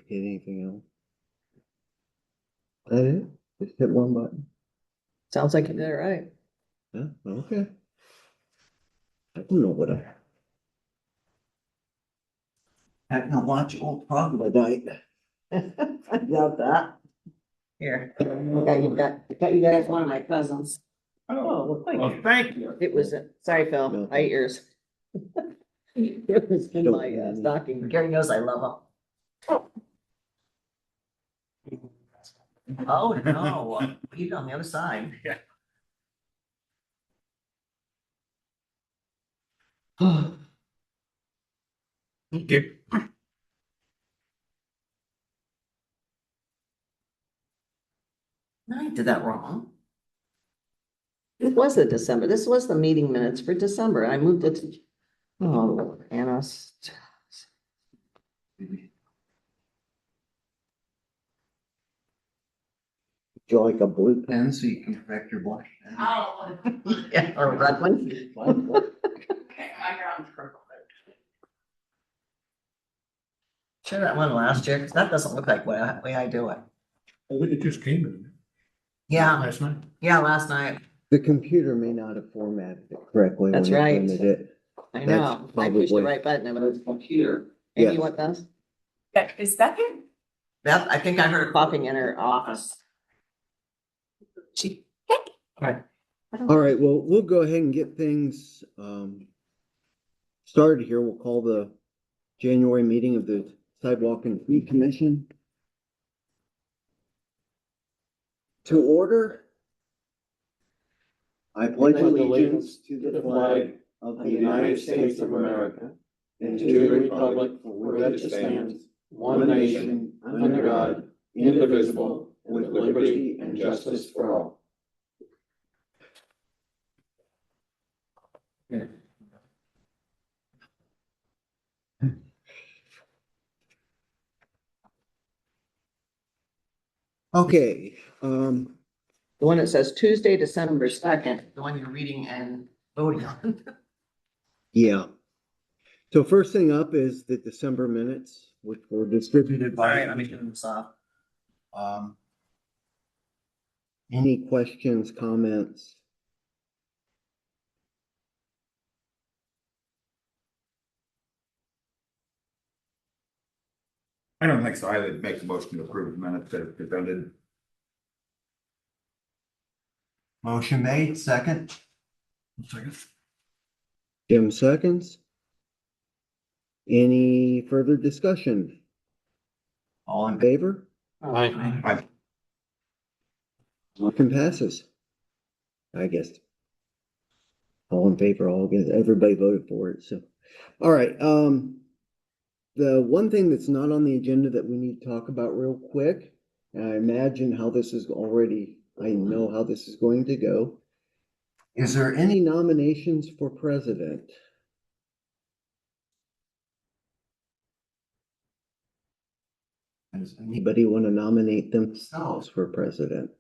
Hit anything else? That it? Just hit one button. Sounds like you did it right. Yeah, okay. I don't know what I. Having to watch old troglodyte. I doubt that. Here, got you guys one of my cousins. Oh, thank well, thank you. It was, sorry, Phil, No. I ate yours. It was in my stocking. Gary knows I love them. Oh, no, eat on the other side. Yeah. Okay. No, I did that wrong. It was the December, this was the meeting minutes for December, I moved it to. Oh, Anna. Would you like a blue pen so you can correct your black pen? Oh. Yeah, or a red one. Okay, I got purple. Share that one last year, because that doesn't look like the way I do it. I think it just came in. Yeah, Last night. yeah, last night, The computer may not have formatted it correctly. That's when it right. printed it. I That's know, I pushed the probably- right button, but it's a computer. Maybe Yes. what does? Is that it? Beth, I think I heard her coughing in her office. She. Right. All right, well, we'll go ahead and get things started here. We'll call the January meeting of the Sidewalk and Tree Commission to order. I pledge allegiance to the flag of the United States of America and to the republic for which it stands, one nation, under God, indivisible, with liberty and justice for all. Okay, The one that says Tuesday, December 2nd, the one you're reading and voting on. yeah. So first thing up is the December minutes, which were distributed All by. right, let me turn this off. Any questions, comments? I don't think so. I would make the motion to approve the minutes that are presented. Motion made, second. Second. Jim seconds. Any further discussion? All in favor? Aye. Motion passes. I guess. All in favor, all against, everybody voted for it, so. All right, the one thing that's not on the agenda that we need to talk about real quick, and I imagine how this is already, I know how this is going to go. Is there any nominations for president? Does anybody want to nominate themselves for president?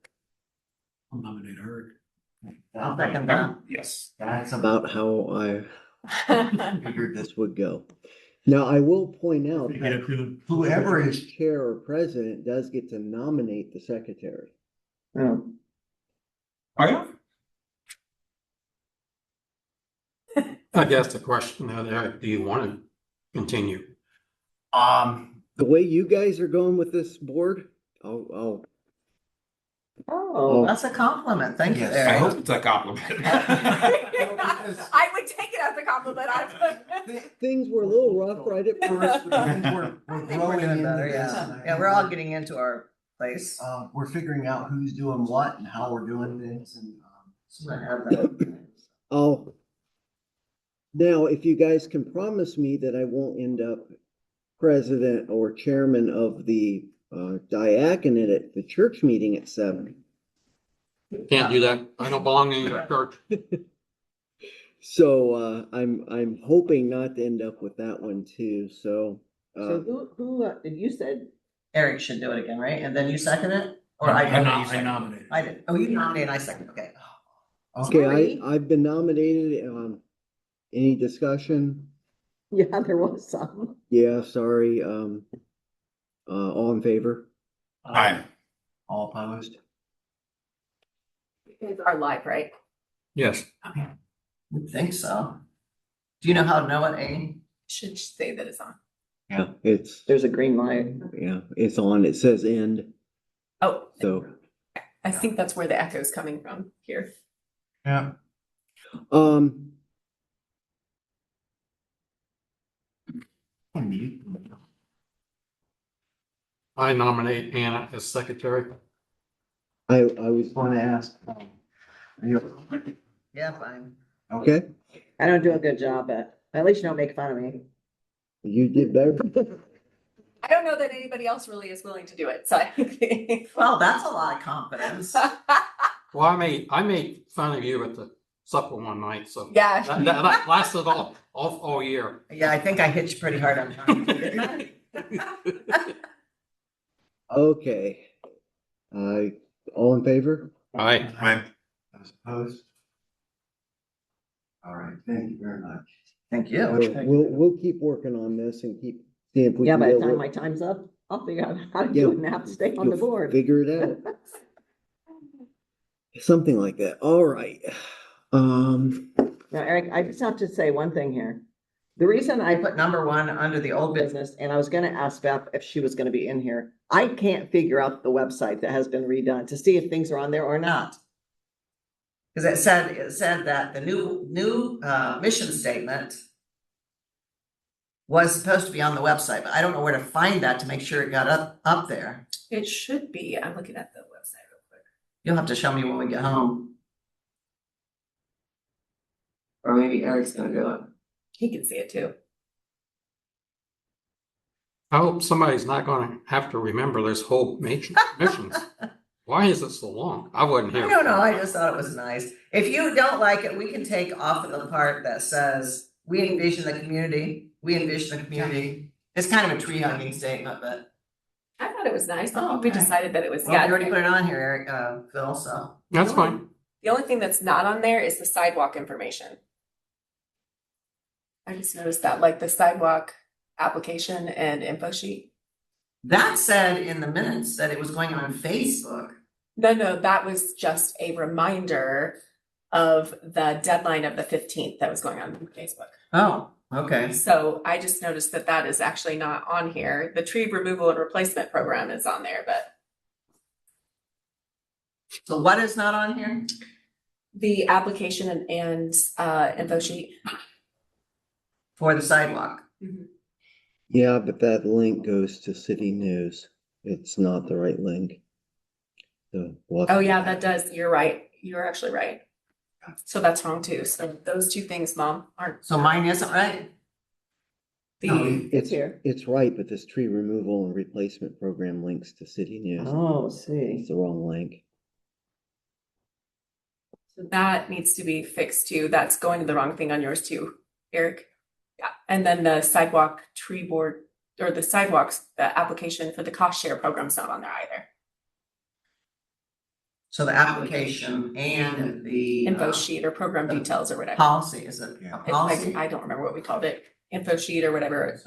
I'll nominate her. I'll second that. Yes. That's about how I figured this would go. Now, I will point out that whoever is chair or president does get to nominate the secretary. Oh. Oh, yeah? I guess the question there, do you want to continue? The way you guys are going with this board, I'll Oh, that's a compliment. Thank you, Yes. I Eric. hope it's a compliment. I would take it as a compliment. things were a little rough right at first, but things we're I think we're growing doing into better, this. yeah. Yeah, we're all getting into our place. We're figuring out who's doing what and how we're doing things and. So I have that. Oh. Now, if you guys can promise me that I won't end up president or chairman of the diaconate at the church meeting at 7. Can't do that. I don't belong in your church. So I'm hoping not to end up with that one too. So So who, did you said Eric should do it again, right? And then you second it? Or I nominated. I did. Oh, you nominated, I second, okay. okay, Sorry. I've been nominated. Any discussion? Yeah, there was some. Yeah, sorry, all in favor? Aye. All opposed? It's our live, right? Yes. I think so. Do you know how to know it, Amy? Should say that it's on. Yeah, it's, There's a green light. yeah, it's on, it says end, Oh, so, I think that's where the echo is coming from here. Yeah. um. I nominate Anna as secretary. I was gonna ask. Yeah, fine. Okay, I don't do a good job, but at least you don't make fun of me. you did better. I don't know that anybody else really is willing to do it, so I think. Well, that's a lot of confidence. Well, I made fun of you at the supper one night, so. Yeah. That lasted all year. Yeah, I think I hit you pretty hard on time, didn't I? Okay. All in favor? Aye. Aye. Those opposed? All right, thank you very much. Thank We'll keep working on this and keep seeing if we Yeah, can by the get time what- my time's up, I'll figure out how to Yeah, do it and have to stay on the you'll board. Figure it out. Something like that. All right. Um, Now, Eric, I just have to say one thing here. The reason I put number one under the old business, and I was gonna ask Beth if she was gonna be in here, I can't figure out the website that has been redone to see if things are on there or not. Cause it said that the new mission statement was supposed to be on the website, but I don't know where to find that to make sure it got up there. It should be. I'm looking at the website real quick. You'll have to show me when we get home. Or maybe Eric's gonna do it. He can see it too. I hope somebody's not gonna have to remember this whole missions. Why is it so long? I wasn't here. I don't know, I just thought it was nice. If you don't like it, we can take off of the part that says, we envision the community, we envision the community. It's kind of a tree hugging statement, but, I thought it was nice. I Oh, think we okay. decided that it was, well, yeah. you already put it on here, Eric, Phil, so. That's fine. The only thing that's not on there is the sidewalk information. I just noticed that, like the sidewalk application and info sheet. That said in the minutes that it was going on Facebook. No, that was just a reminder of the deadline of the 15th that was going on Facebook. Oh, okay. So I just noticed that that is actually not on here. The tree removal and replacement program is on there, but So what is not on here? the application and info sheet. For the sidewalk. yeah, but that link goes to City News. It's not the right link. So we'll have Oh to- yeah, that does. You're right. You're actually right. So that's wrong too. So those two things, Mom, aren't. So mine isn't right? The, It's here. It's right, but this tree removal and replacement program links to City News. Oh, It's see. the wrong link. so that needs to be fixed too. That's going to the wrong thing on yours too, Eric. Yeah, and then the sidewalk tree board or the sidewalks, the application for the cost share program's not on there either. So the application and the. Info sheet or program details or whatever. Policy, is it? Yeah. A It's policy? like, I don't remember what we called it. Info sheet or whatever.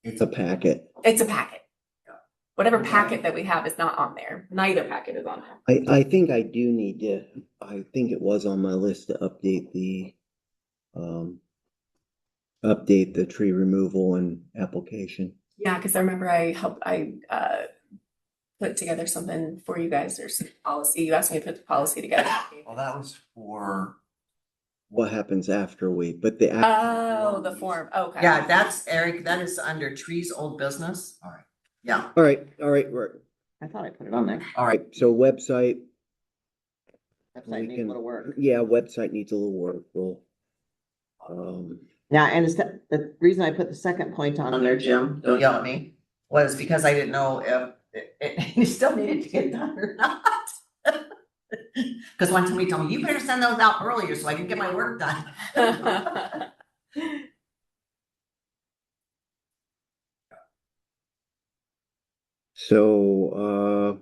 It's a packet. It's a packet. Whatever packet that we have is not on there. Neither packet is on there. I think I do need to, I think it was on my list to update the tree removal and application. Yeah, because I remember I put together something for you guys. There's some policy. You asked me to put the policy together. Well, that was for, What happens after but the. Oh, the form. Okay. Yeah, that's, Eric, that is under trees, old business. all right, Yeah, All right, right. I thought I put it on there. all right. So website, Website we needs a can- little work. yeah, website needs a little work. We'll, Yeah, and it's the reason I put the second point on there, Jim, don't yell at me, was because I didn't know if it still needed to get done or not. Cause one time he told me, you better send those out earlier so I can get my work done. so,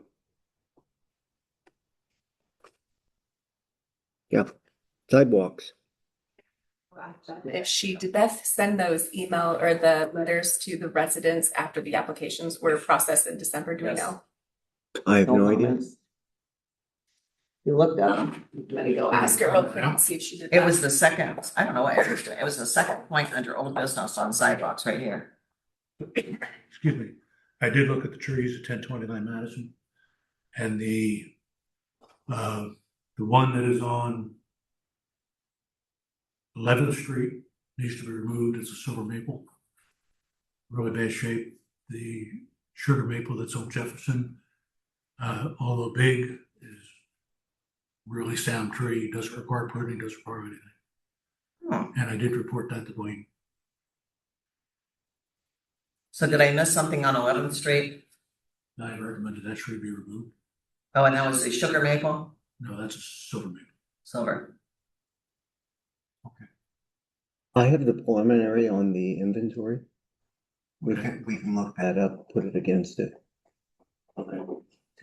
yeah, sidewalks. If did Beth send those email or the letters to the residents after the applications were processed in December, do we Yes. know? I have no idea. comments. You looked at them. Let me go ask her real quick and see if she did It that. was the second, I don't know what Eric's doing. It was the second point under old business on sidewalks right here. Excuse me, I did look at the trees at 1029 Madison. And the one that is on 11th Street needs to be removed. It's a silver maple. Really bad shape. The sugar maple that's on Jefferson, although big, is really sound tree, doesn't require pruning, doesn't require anything. Hmm. And I did report that to Dwayne. So did I miss something on 11th Street? I recommended that tree be removed. Oh, and that was the sugar maple, No, that's a silver maple. silver. I have the preliminary on the inventory. We Okay, we can look add up, put it against it. Did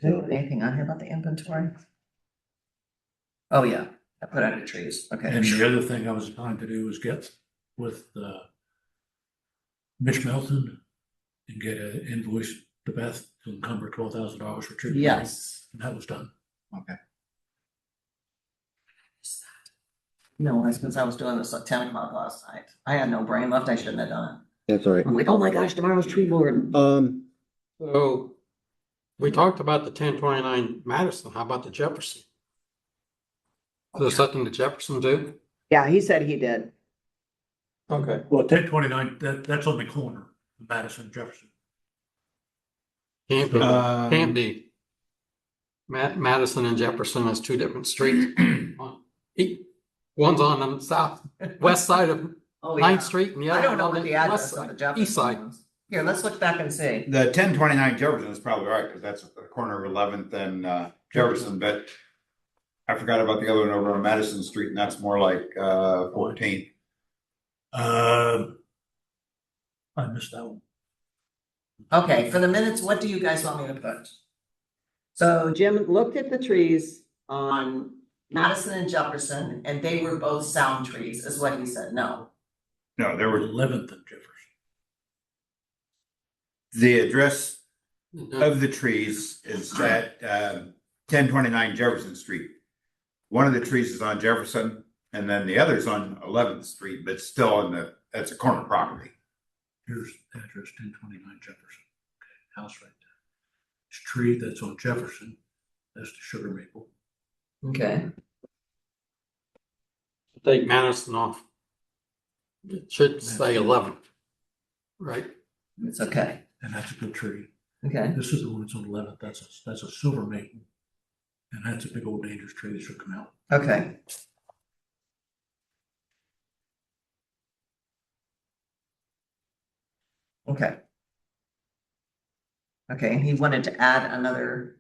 I put anything on here about the inventory? Oh, yeah, I put under trees, okay. And the other thing I was trying to do was get with Mitch Melton and get an invoice to Beth to encumber $12,000 for treatment. Yes. And that was done. Okay. No, that's because I was doing this at 10 o'clock last night. I had no brain left, I shouldn't have done it. That's all right. I'm like, oh my gosh, tomorrow's tree board. So we talked about the 1029 Madison. How about the Jefferson? Is there something to Jefferson do? Yeah, he said he did. Okay. Well, 1029, that's on the corner of Madison and Jefferson. Can't be. Can't be. Madison and Jefferson is two different streets. One's on the west side of Oh, 9th Street and the I other don't know on what the the address west of the side, Jefferson east side. was. Here, let's look back and see. The 1029 Jefferson is probably right, because that's at the corner of 11th and Jefferson, but I forgot about the other one over on Madison Street, and that's more like 14th. I missed that one. Okay, for the minutes, what do you guys want me to put? So Jim looked at the trees on Madison and Jefferson, and they were both sound trees, is what he said, no. No, there were 11th and Jefferson. the address of the trees is at 1029 Jefferson Street. One of the trees is on Jefferson, and then the other's on 11th Street, but still that's a corner property. Here's the address, 1029 Jefferson. Okay, house right there. This tree that's on Jefferson, that's the sugar maple. Okay. Take Madison off. It should say 11. Right? It's okay, And that's a good tree. okay. This is the one that's on 11th. That's a silver maple. And that's a big old dangerous tree that should come out. Okay. Okay. Okay, and he wanted to add another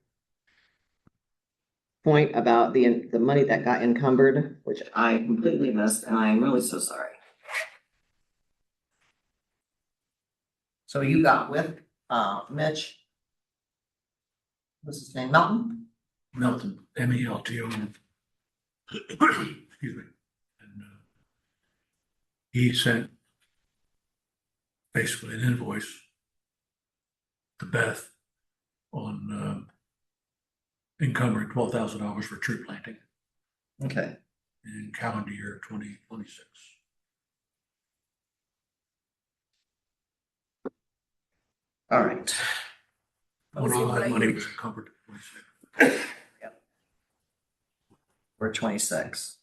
point about the money that got encumbered, which I completely missed, and I'm really so sorry. So you got with, Mitch. What's his name, Melton? Melton, Melton. Excuse me. And he sent basically an invoice to Beth on encumbering $12,000 for tree planting Okay. in calendar year 2026. All right. When all that money was encumbered in 26. We're 26.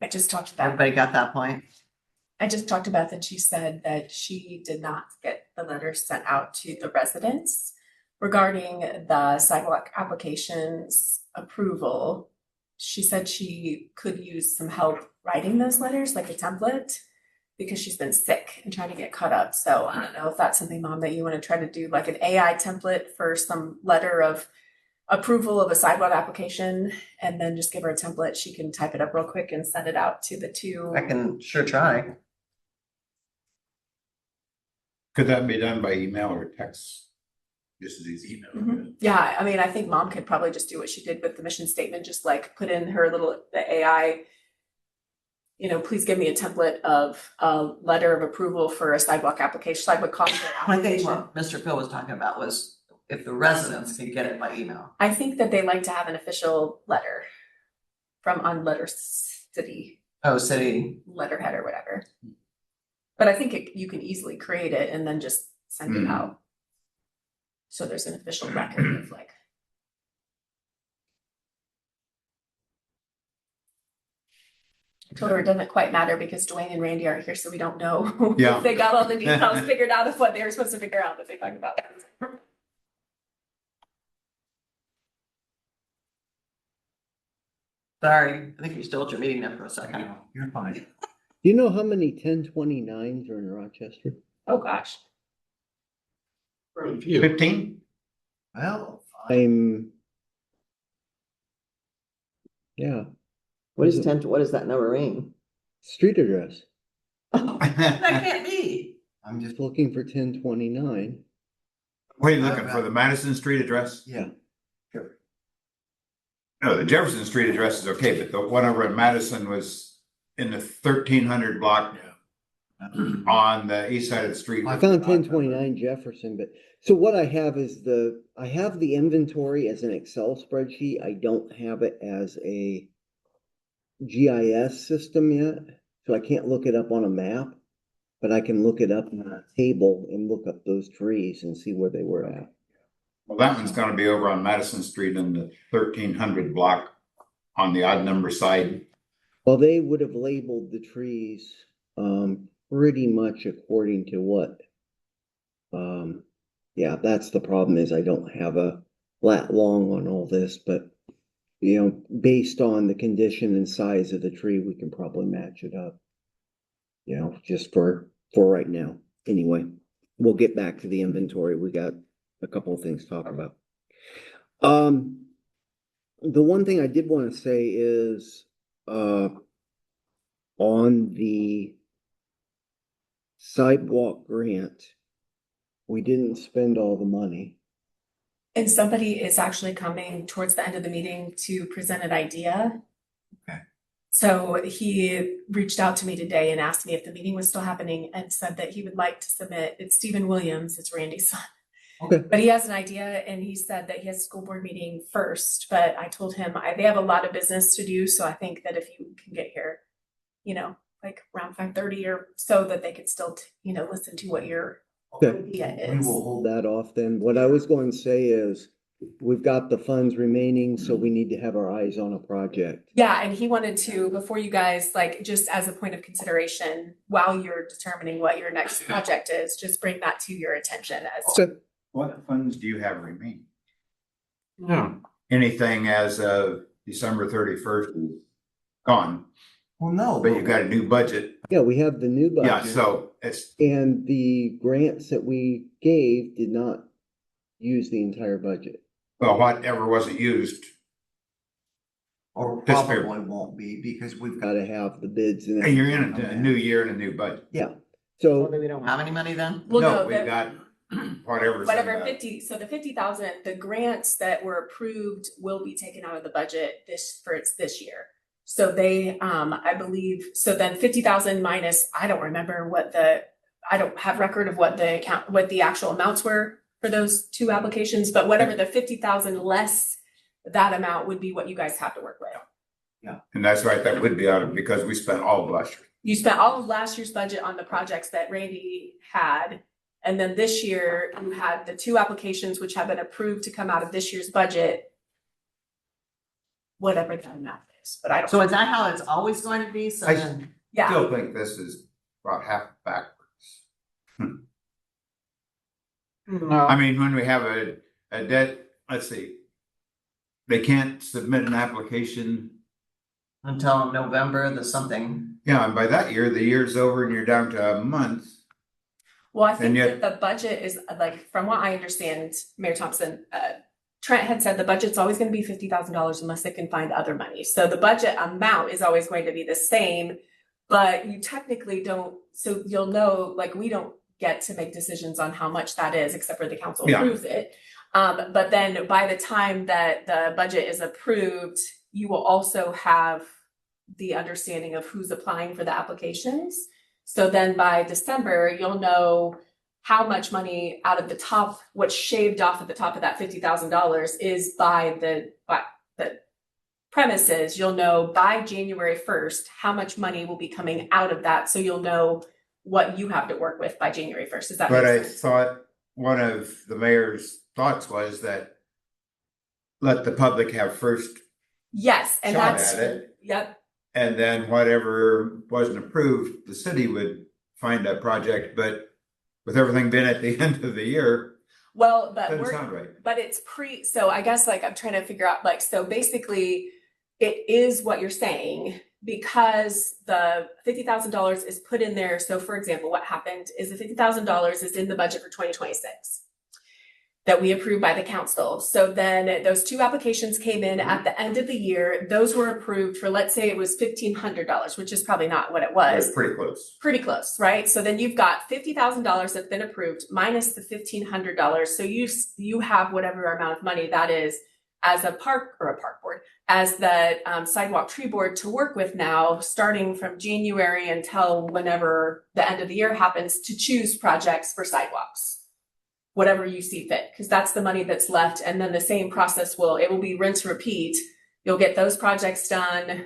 I just talked to Beth. Everybody got that point? I just talked to Beth and she said that she did not get the letter sent out to the residents regarding the sidewalk applications approval. She said she could use some help writing those letters, like a template, because she's been sick and trying to get caught up. So I don't know if that's something, Mom, that you want to try to do, like an AI template for some letter of approval of a sidewalk application, and then just give her a template. She can type it up real quick and send it out to the two. I can sure try. Could that be done by email or text? Just as easy. Mhm. Yeah, I mean, I think Mom could probably just do what she did with the mission statement, just like put in her little, the AI please give me a template of a letter of approval for a sidewalk application, sidewalk cost share I think application. what Mr. Phil was talking about was if the residents could get it by email. I think that they like to have an official letter from Unletter City Oh, city. letterhead or whatever. But I think you can easily create it and then just send it out. So there's an official record of like. I told her it doesn't quite matter because Dwayne and Randy aren't here, so we don't know Yeah. if they got all the details figured out of what they were supposed to figure out that they talked about. Sorry, I think you stole your meeting there for a second. You're fine. Do you know how many 1029s are in Rochester? Oh, gosh. Very few. 15? Well, Yeah, What is what does that number mean? street address. That can't be. I'm just, Just looking for 1029. What are you looking for, the Madison Street address? Yeah. sure. No, the Jefferson Street address is okay, but the one over in Madison was in the 1300 block on the east side of the street. I found 1029 Jefferson, but so what I have is I have the inventory as an Excel spreadsheet. I don't have it as a GIS system yet, so I can't look it up on a map, but I can look it up in a table and look up those trees and see where they were at. Well, that one's gonna be over on Madison Street in the 1300 block on the odd number side. Well, they would have labeled the trees, pretty much according to what, yeah, that's the problem is I don't have a lat long on all this, but based on the condition and size of the tree, we can probably match it up. Just for right now. Anyway, we'll get back to the inventory. We got a couple of things to talk about. The one thing I did want to say is, on the sidewalk grant, we didn't spend all the money. And somebody is actually coming towards the end of the meeting to present an idea. Okay. So he reached out to me today and asked me if the meeting was still happening and said that he would like to submit, it's Stephen Williams, it's Randy's son. Okay. But he has an idea and he said that he has a school board meeting first, but I told him they have a lot of business to do. So I think that if you can get here, like around 5:30 or so that they could still, listen to what your Okay. idea We is. will hold that off then. What I was going to say is, we've got the funds remaining, so we need to have our eyes on a project. Yeah, and he wanted to, before you guys, like, just as a point of consideration, while you're determining what your next project is, just bring that to your attention as. Okay. What funds do you have remaining? Yeah, Anything as of December 31st is gone, Well, no. but you've got a new budget. Yeah, we have the new budget. Yeah, so it's, And the grants that we gave did not use the entire budget. well, whatever wasn't used. Or This fair. probably won't be because we've got, Got to have the bids and And you're in a new year and a new budget. yeah. So So we don't have any money then? Well, No, no, we've got whatever. whatever 50, so the 50,000, the grants that were approved will be taken out of the budget this year. So they, I believe, so then 50,000 minus, I don't remember I don't have record of what the actual amounts were for those two applications, but whatever the 50,000 less that amount would be what you guys have to work with. And that's right, that would be out of, because we spent all of last year. You spent all of last year's budget on the projects that Randy had. And then this year you had the two applications which have been approved to come out of this year's budget. Whatever that amount is, but I don't. So is that how it's always going to be? So I- then, Yeah, Still think this is about half backwards. no, I mean, when we have a debt, let's see. They can't submit an application. until November, the something. Yeah, and by that year, the year's over and you're down to a month. well, I think And yet- that the budget is like, from what I understand, Mayor Thompson, Trent had said the budget's always gonna be $50,000 unless they can find other money. So the budget amount is always going to be the same, but you technically don't, so you'll know, like, we don't get to make decisions on how much that is, except for the council Yeah. approves it. But then by the time that the budget is approved, you will also have the understanding of who's applying for the applications. So then by December, you'll know how much money out of the top, what's shaved off at the top of that $50,000 is by the premises. You'll know by January 1st how much money will be coming out of that. So you'll know what you have to work with by January 1st. Does that But make I sense? thought one of the mayor's thoughts was that let the public have first Yes, and shot that's, at it, yep. and then whatever wasn't approved, the city would find a project, but with everything being at the end of the year, Well, but doesn't we're, sound right. but it's so I guess like I'm trying to figure out like, so basically it is what you're saying because the $50,000 is put in there. So for example, what happened is the $50,000 is in the budget for 2026 that we approved by the council. So then those two applications came in at the end of the year. Those were approved for, let's say it was $1,500, which is probably not what it was. It's pretty close. Pretty close, right? So then you've got $50,000 that's been approved minus the $1,500. So you have whatever amount of money that is as a park board, as the sidewalk tree board to work with now, starting from January until whenever the end of the year happens, to choose projects for sidewalks, whatever you see fit, because that's the money that's left. And then the same process it will be rinse, repeat. You'll get those projects done,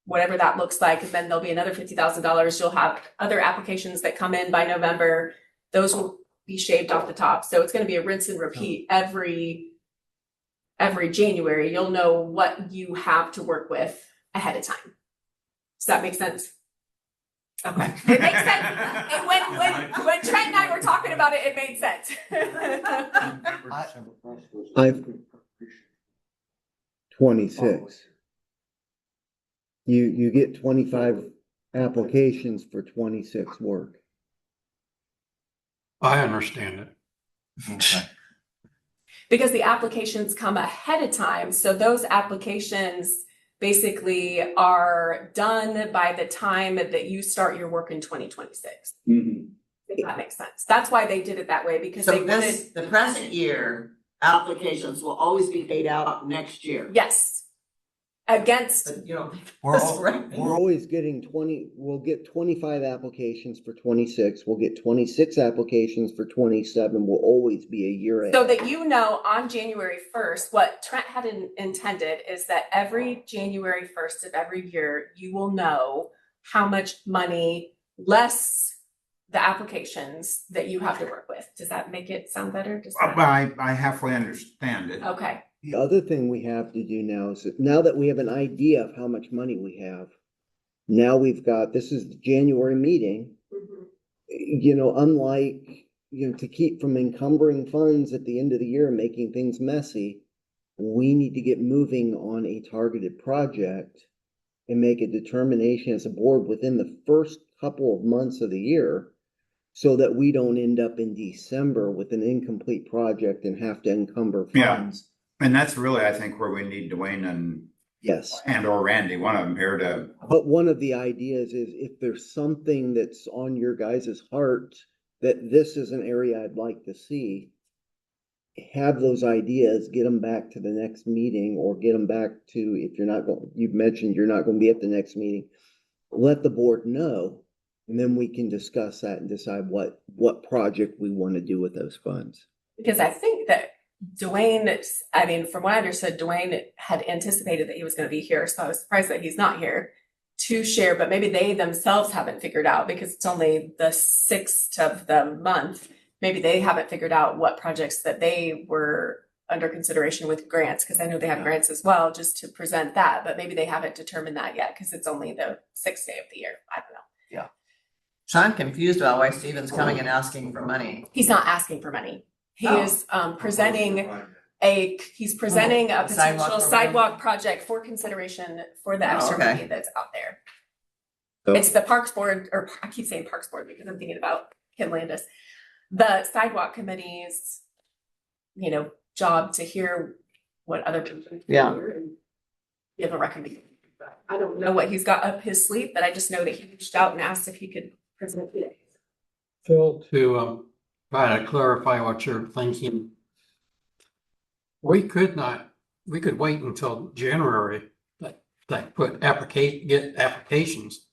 whatever that looks like, and then there'll be another $50,000. You'll have other applications that come in by November. Those will be shaved off the top. So it's going to be a rinse and repeat every January. You'll know what you have to work with ahead of time. Does that make sense? Okay, it makes sense. And when Trent and I were talking about it, it made sense. I've 26. You get 25 applications for 26 work. I understand it. Okay. Because the applications come ahead of time. So those applications basically are done by the time that you start your work in 2026. If that makes sense. That's why they did it that way, because So they wanted, the present year, applications will always be paid out next year. yes, against, But you don't think We're that's all- right? We're always getting we'll get 25 applications for 26. We'll get 26 applications for 27. We'll always be a year ahead. so that you know on January 1st, what Trent had intended is that every January 1st of every year, you will know how much money less the applications that you have to work with. Does that make it sound better? I halfway understand it. Okay. The other thing we have to do now is that now that we have an idea of how much money we have, now we've got, this is the January meeting, unlike, to keep from encumbering funds at the end of the year and making things messy, we need to get moving on a targeted project and make a determination as a board within the first couple of months of the year so that we don't end up in December with an incomplete project and have to encumber Yeah. funds. And that's really, I think, where we need Dwayne Yes. or Randy, one of them here to, But one of the ideas is if there's something that's on your guys' heart that this is an area I'd like to see, have those ideas, get them back to the next meeting or get them back to, if you're not going, you've mentioned you're not going to be at the next meeting, let the board know. And then we can discuss that and decide what project we want to do with those funds. Because I think that Dwayne, I mean, from what I understood, Dwayne had anticipated that he was going to be here. So I was surprised that he's not here to share, but maybe they themselves haven't figured out because it's only the 6th of the month. Maybe they haven't figured out what projects that they were under consideration with grants, because I know they have grants as well, just to present that, but maybe they haven't determined that yet because it's only the 6th day of the year. I don't know. So I'm confused about why Steven's coming and asking for money. He's not asking for money. He Oh. is presenting a the sidewalk potential program. sidewalk project for consideration for the Oh, extra okay. money that's out there. So- It's the Parks Board, or I keep saying Parks Board because I'm thinking about Kim Landis. The sidewalk committee's, job to hear what other people Yeah. hear and give a recommendation. I don't know what he's got up his sleeve, but I just know that he reached out and asked if he could present today. Phil, to try to clarify what you're thinking, we could wait until January, but that get applications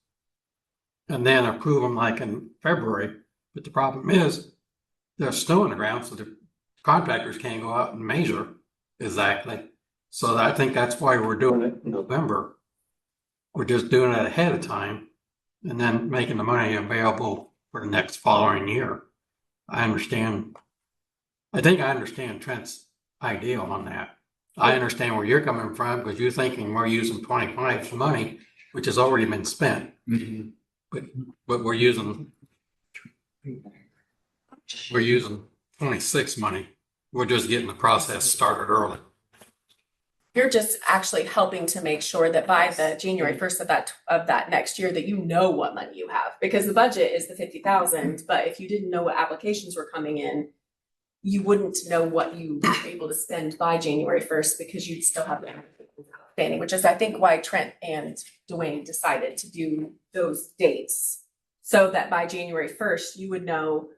and then approve them like in February. But the problem is there's snow on the ground, so the contractors can't go out and measure exactly. So I think that's why we're doing it in November. We're just doing it ahead of time and then making the money available for the next following year. I think I understand Trent's idea on that. I understand where you're coming from because you're thinking we're using 25's money, which has already been spent. But we're using 26 money. We're just getting the process started early. You're just actually helping to make sure that by the January 1st of that next year, that you know what money you have, because the budget is the 50,000, but if you didn't know what applications were coming in, you wouldn't know what you were able to spend by January 1st because you'd still have the applications outstanding, which is I think why Trent and Dwayne decided to do those dates, so that by January 1st, you would know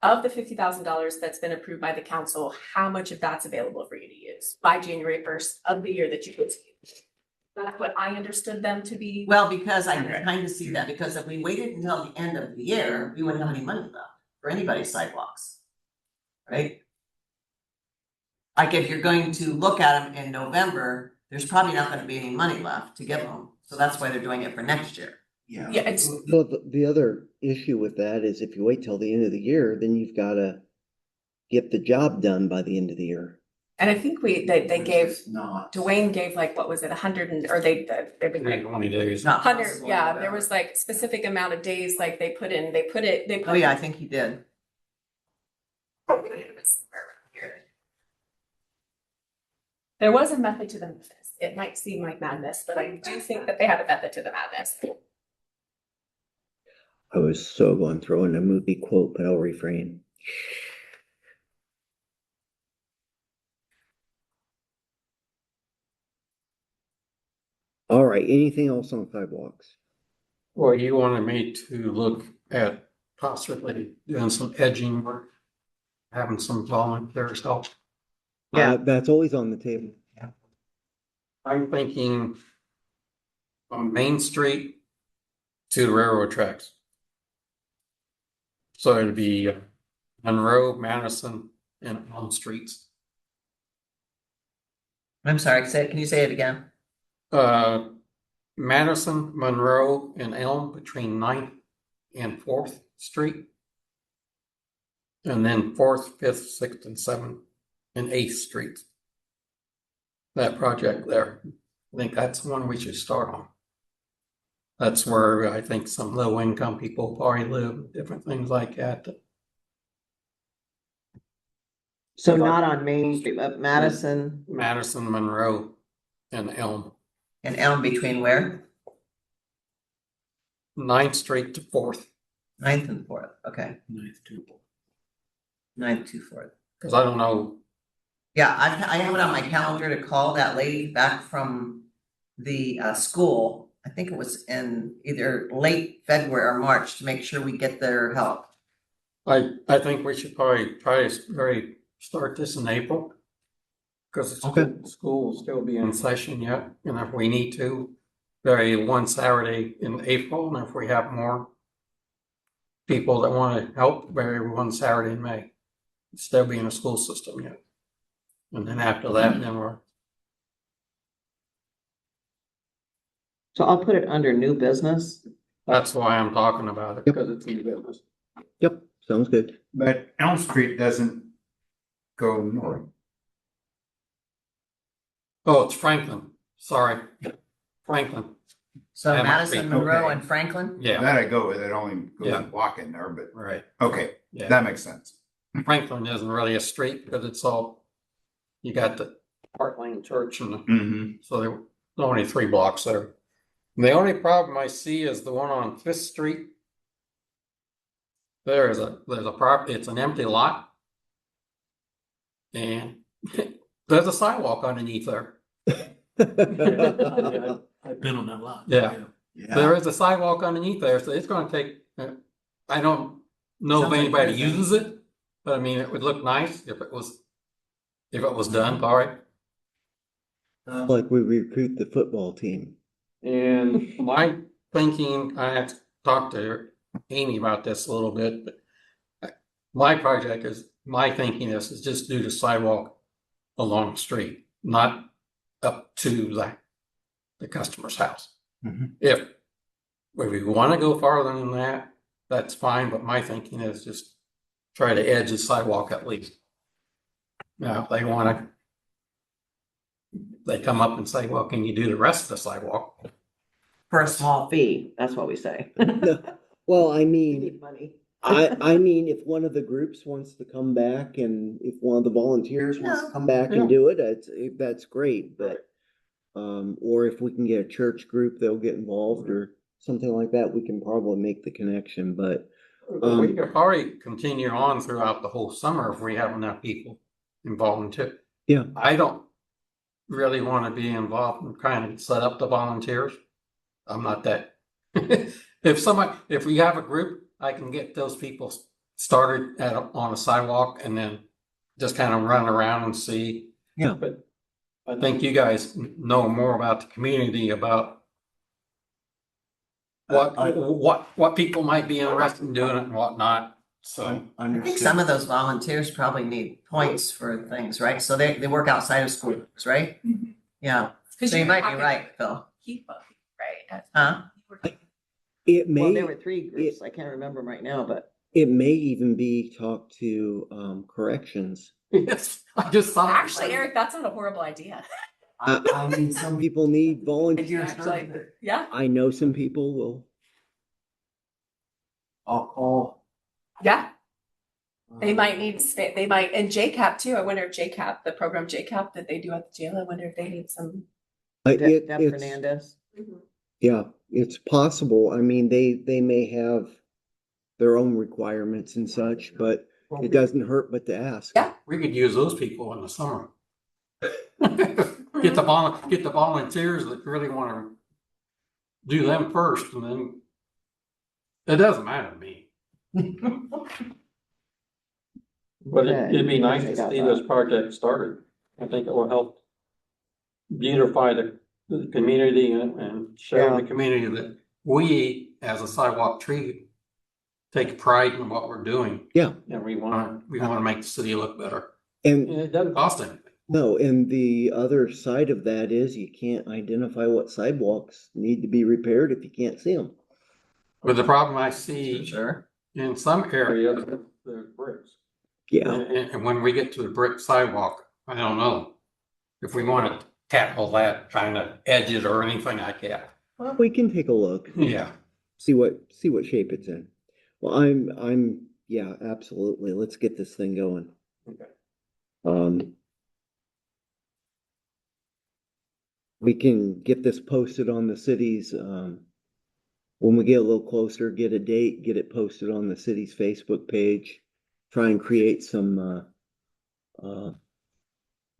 of the $50,000 that's been approved by the council, how much of that's available for you to use by January 1st of the year that you could use. That's what I understood them to be. Well, because I can kind of see that, because if we waited until the end of the year, we wouldn't have any money left for anybody's sidewalks. Right? Like if you're going to look at them in November, there's probably not gonna be any money left to give them. So that's why they're doing it for next year. Yeah. Yeah, it's Well, the other issue with that is if you wait till the end of the year, then you've gotta get the job done by the end of the year. and I think they Which gave is not. Dwayne gave like, what was it, 100 and, or they've been like 20 days. Not 100, possible, yeah, whatever. there was like specific amount of days, like they put. Oh, yeah, I think he did. There was a method to the madness. It might seem like madness, but I do think that they had a method to the madness. I was so going to throw in a movie quote, but I'll refrain. All right, anything else on sidewalks? Well, you wanted me to look at possibly doing some edging work, having some volunteers help. Yeah. That's always on the table. I'm thinking on Main Street to the railroad tracks. So it'd be Monroe, Madison, and Elm Streets. I'm sorry, can you say it again? Madison, Monroe, and Elm between 9th and 4th Street. And then 4th, 5th, 6th, and 7th, and 8th Streets. That project there. I think that's the one we should start on. That's where I think some low income people probably live, different things like that. So not on Main Street, but Madison Madison, Monroe, and Elm. and Elm between where? 9th Street to 4th. 9th and 4th, okay. 9th to 4th. Because I don't know. Yeah, I have it on my calendar to call that lady back from the school. I think it was in either late February or March to make sure we get their help. I think we should probably try to start this in April. Because Okay. school will still be in session yet. And if we need to, vary one Saturday in April. And if we have more people that want to help, vary one Saturday in May. Still be in the school system yet. And then after that, then we're. So I'll put it under new business. That's why I'm talking about it, because it's new business. Yep, sounds good. But Elm Street doesn't go north. Oh, it's Franklin. Sorry. Franklin. So That might Madison, be- Monroe, okay. and Franklin? Yeah, That I go with, it only goes Yeah. a block in there, but, right. okay, Yeah. that makes sense. Franklin isn't really a street because it's all, you got the Park Lane Church and Mm-hmm. so there were only 3 blocks there. The only problem I see is the one on 5th Street. There's a property, it's an empty lot. And there's a sidewalk underneath there. I've been on that lot. Yeah. Yeah. There is a sidewalk underneath there, so it's gonna take, I don't know if Sounds like anybody everything. uses it, but I mean, it would look nice if it was done, all right. Like we recruit the football team. And my thinking, I have to talk to Amy about this a little bit, but my project is, my thinking is just do the sidewalk along the street, not up to the customer's house. Mhm. If we want to go farther than that, that's fine, but my thinking is just try to edge the sidewalk at least. Now, if they want to, they come up and say, well, can you do the rest of the sidewalk? For a small fee, that's what we say. Well, I We mean, need money. I mean, if one of the groups wants to come back and if one of the volunteers wants to Yeah. come back and Yeah. do it, that's great, but. Or if we can get a church group, they'll get involved or something like that, we can probably make the connection, but. We could probably continue on throughout the whole summer if we have enough people involved too. Yeah. I don't really want to be involved in trying to set up the volunteers. I'm not that. If we have a group, I can get those people started on a sidewalk and then just kind of run around and see. Yeah. But I think you guys know more about the community, about what people might be interested in doing it and whatnot. So I think some of those volunteers probably need points for things, right? So they work outside of schools, right? Yeah, so you might be right, Phil. Keep up, right? Huh? It Well, may, there were three groups. I can't remember them right now, but it may even be talk to, corrections. yes, I just thought. Actually, Eric, that's not a horrible idea. I mean, Some people need volunteers. Actually, yeah, I know some people will. I'll call. yeah. They might need, they might, and JCAP too. I wonder if JCAP, the program JCAP that they do at the jail, I wonder if they need some. It- Deb it's- Fernandez. Yeah, it's possible. I mean, they may have their own requirements and such, but it doesn't hurt but to ask. Yeah. We could use those people in the get the volunteers that really want to do them first, and then it doesn't matter to me. But it'd be nice to see this project started. I think it will help beautify the community and show the community that we, as a sidewalk tree, take pride in what we're doing. Yeah. And we want to make the city look better. And And it doesn't cost anything. no, and the other side of that is you can't identify what sidewalks need to be repaired if you can't see them. But the problem I see Sure. in some areas, there's bricks. Yeah, And when we get to the brick sidewalk, I don't know if we want to tackle that, trying to edge it or anything like that. well, we can take a look, Yeah. see what shape it's in. Well, yeah, absolutely. Let's get this thing going. Okay. We can get this posted on the city's, when we get a little closer, get a date, get it posted on the city's Facebook page. Try and create some,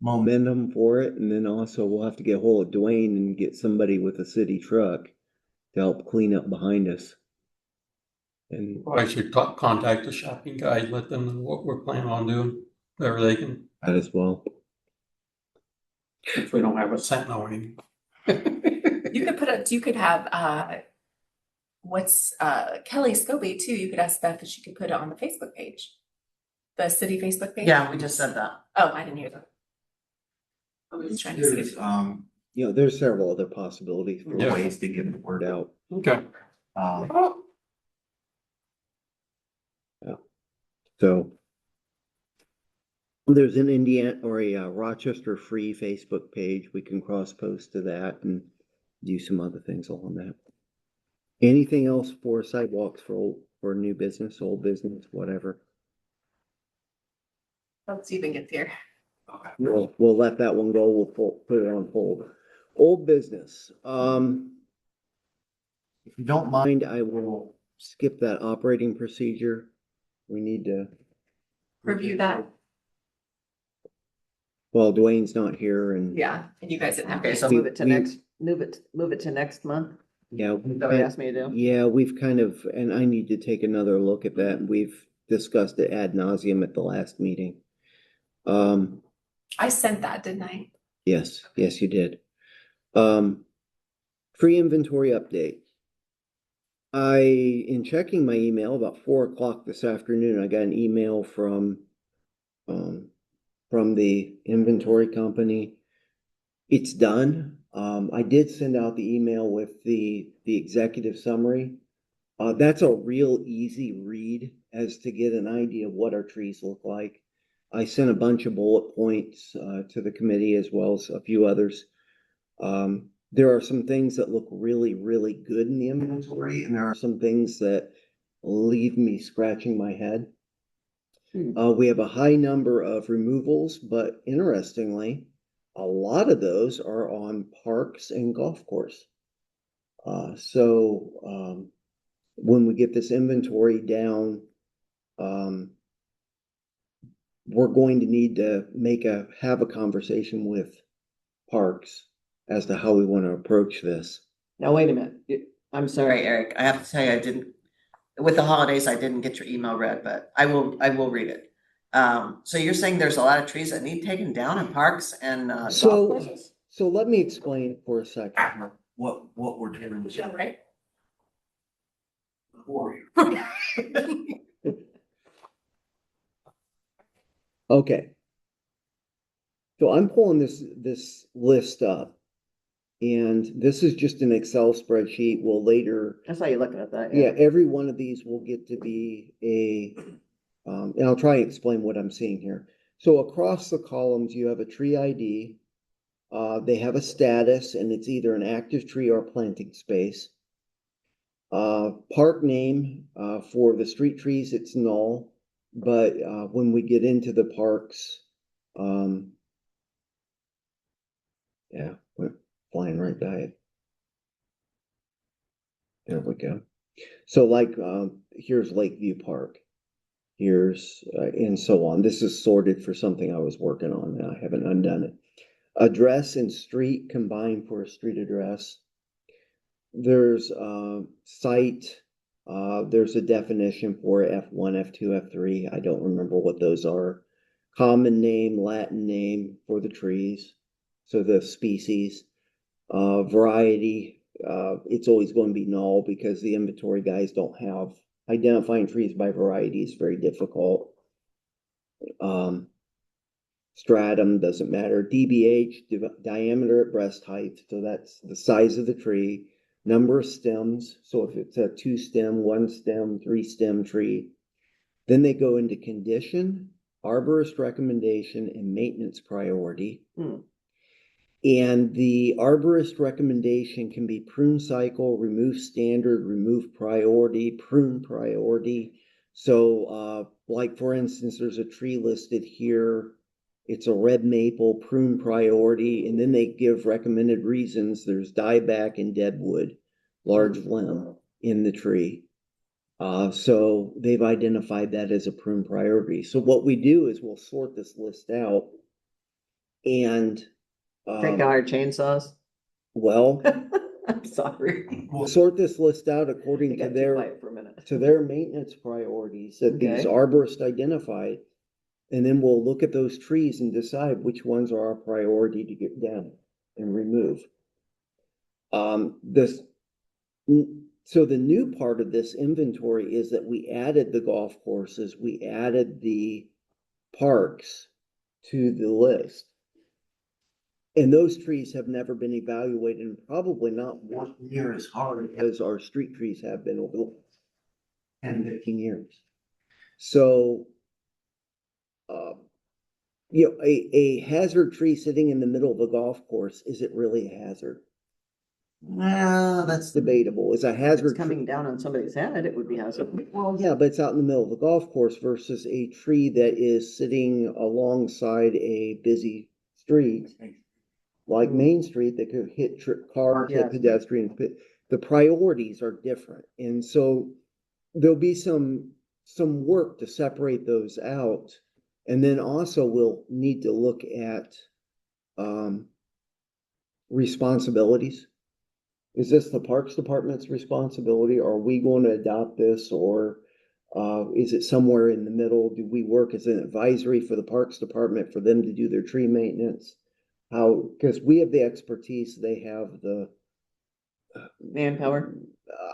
momentum for it, and then also we'll have to get a hold of Dwayne and get somebody with a city truck to help clean up behind us. And I should contact the shopping guys, let them know what we're planning on doing, whatever they can, that as well. if we don't have a cent knowing. You could have, what's, Kelly Scobie too. You could ask Beth if she could put it on the Facebook page. The city Facebook page? Yeah, we just said that. Oh, I didn't hear that. I was just trying to see There's, if. You know, there's several other possibilities for Yeah. ways to get the word word out. out. Okay. So there's an Indiana or a Rochester Free Facebook page. We can cross post to that and do some other things along that. Anything else for sidewalks for new business, old business, whatever? Let's even get there. We'll let that one go. We'll put it on hold. Old business. If you don't mind, I will skip that operating procedure. We need to. Review that. Well, Dwayne's not here and. Yeah, and you guys didn't have. Okay, so We- move it to we- move it to next month. Yeah. Is that what you asked me to do? Yeah, we've kind of, and I need to take another look at that. We've discussed it ad nauseum at the last meeting. I sent that, didn't I? Yes, you did. Free inventory update. In checking my email about 4 o'clock this afternoon, I got an email um, from the inventory company. It's done. I did send out the email with the executive summary. That's a real easy read as to get an idea of what our trees look like. I sent a bunch of bullet points to the committee as well as a few others. There are some things that look really, really good in the inventory, and there are some things that leave me scratching my head. We have a high number of removals, but interestingly, a lot of those are on parks and golf course. So when we get this inventory down, we're going to need to have a conversation with parks as to how we want to approach this. Now, wait a minute. I'm sorry, Eric. I have to tell you, I didn't, with the holidays, I didn't get your email read, but I will read it. So you're saying there's a lot of trees that need taken down in parks and golf courses? So let me explain for a second what we're doing. Yeah, right? Okay. So I'm pulling this list up, and this is just an Excel spreadsheet. We'll later, That's how you're looking at that. yeah, every one of these will get to be and I'll try and explain what I'm seeing here. So across the columns, you have a tree ID. They have a status, and it's either an active tree or planting space. Park name, for the street trees, it's null, but when we get into the parks, yeah, we're flying right by it. There we go. So like, here's Lakeview Park. Here's, and so on. This is sorted for something I was working on, and I haven't undone it. Address and street combined for a street address. There's site, there's a definition for F1, F2, F3. I don't remember what those are. Common name, Latin name for the trees, so the species. Variety, it's always going to be null because the inventory guys don't have, identifying trees by variety is very difficult. Stratum doesn't matter. DBH, diameter at breast height, so that's the size of the tree. Number of stems, so if it's a 2-stem, 1-stem, 3-stem tree. Then they go into condition, arborist recommendation, and maintenance priority. And the arborist recommendation can be prune cycle, remove standard, remove priority, prune priority. So like for instance, there's a tree listed here. It's a red maple, prune priority, and then they give recommended reasons. There's dieback and deadwood, large limb in the tree. So they've identified that as a prune priority. So what we do is we'll sort this list out and Take out our chainsaws. well, I'm sorry. we'll sort this list out I according got to too their quiet for a minute. maintenance priorities that these Okay. arborists identified. And then we'll look at those trees and decide which ones are our priority to get down and remove. So the new part of this inventory is that we added the golf courses, we added the parks to the list. And those trees have never been evaluated and probably not worked near as hard as our street trees have been over the last 10, 15 years. So, a hazard tree sitting in the middle of a golf course, is it really a hazard? That's debatable. Is a If hazard it's coming down on somebody's head, it would be hazard. Well, yeah, but it's out in the middle of a golf course versus a tree that is sitting alongside a busy street, like Main Street, that could hit cars, hit Yes. pedestrians. But the priorities are different, and so there'll be some work to separate those out, and then also we'll need to look at responsibilities. Is this the Parks Department's responsibility? Are we going to adopt this, or is it somewhere in the middle? Do we work as an advisory for the Parks Department for them to do their tree maintenance? How, because we have the expertise, they have the Manpower.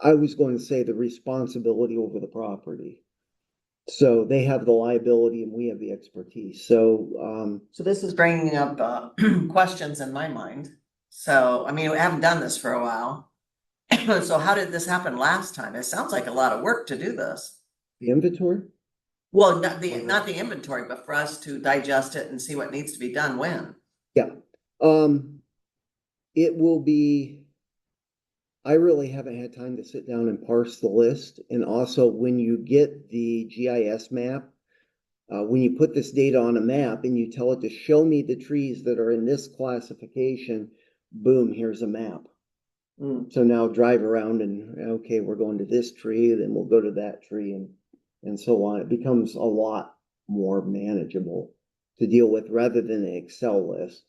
I was going to say the responsibility over the property. So they have the liability and we have the expertise. So, So this is bringing up, questions in my mind. So, I mean, we haven't done this for a while. So how did this happen last time? It sounds like a lot of work to do this. the inventory? Well, not the inventory, but for us to digest it and see what needs to be done when. Yeah. It will be, I really haven't had time to sit down and parse the list. And also when you get the GIS map, when you put this data on a map and you tell it to show me the trees that are in this classification, boom, here's a map. Mm. So now drive around and, okay, we're going to this tree, then we'll go to that tree and so on. It becomes a lot more manageable to deal with rather than an Excel list.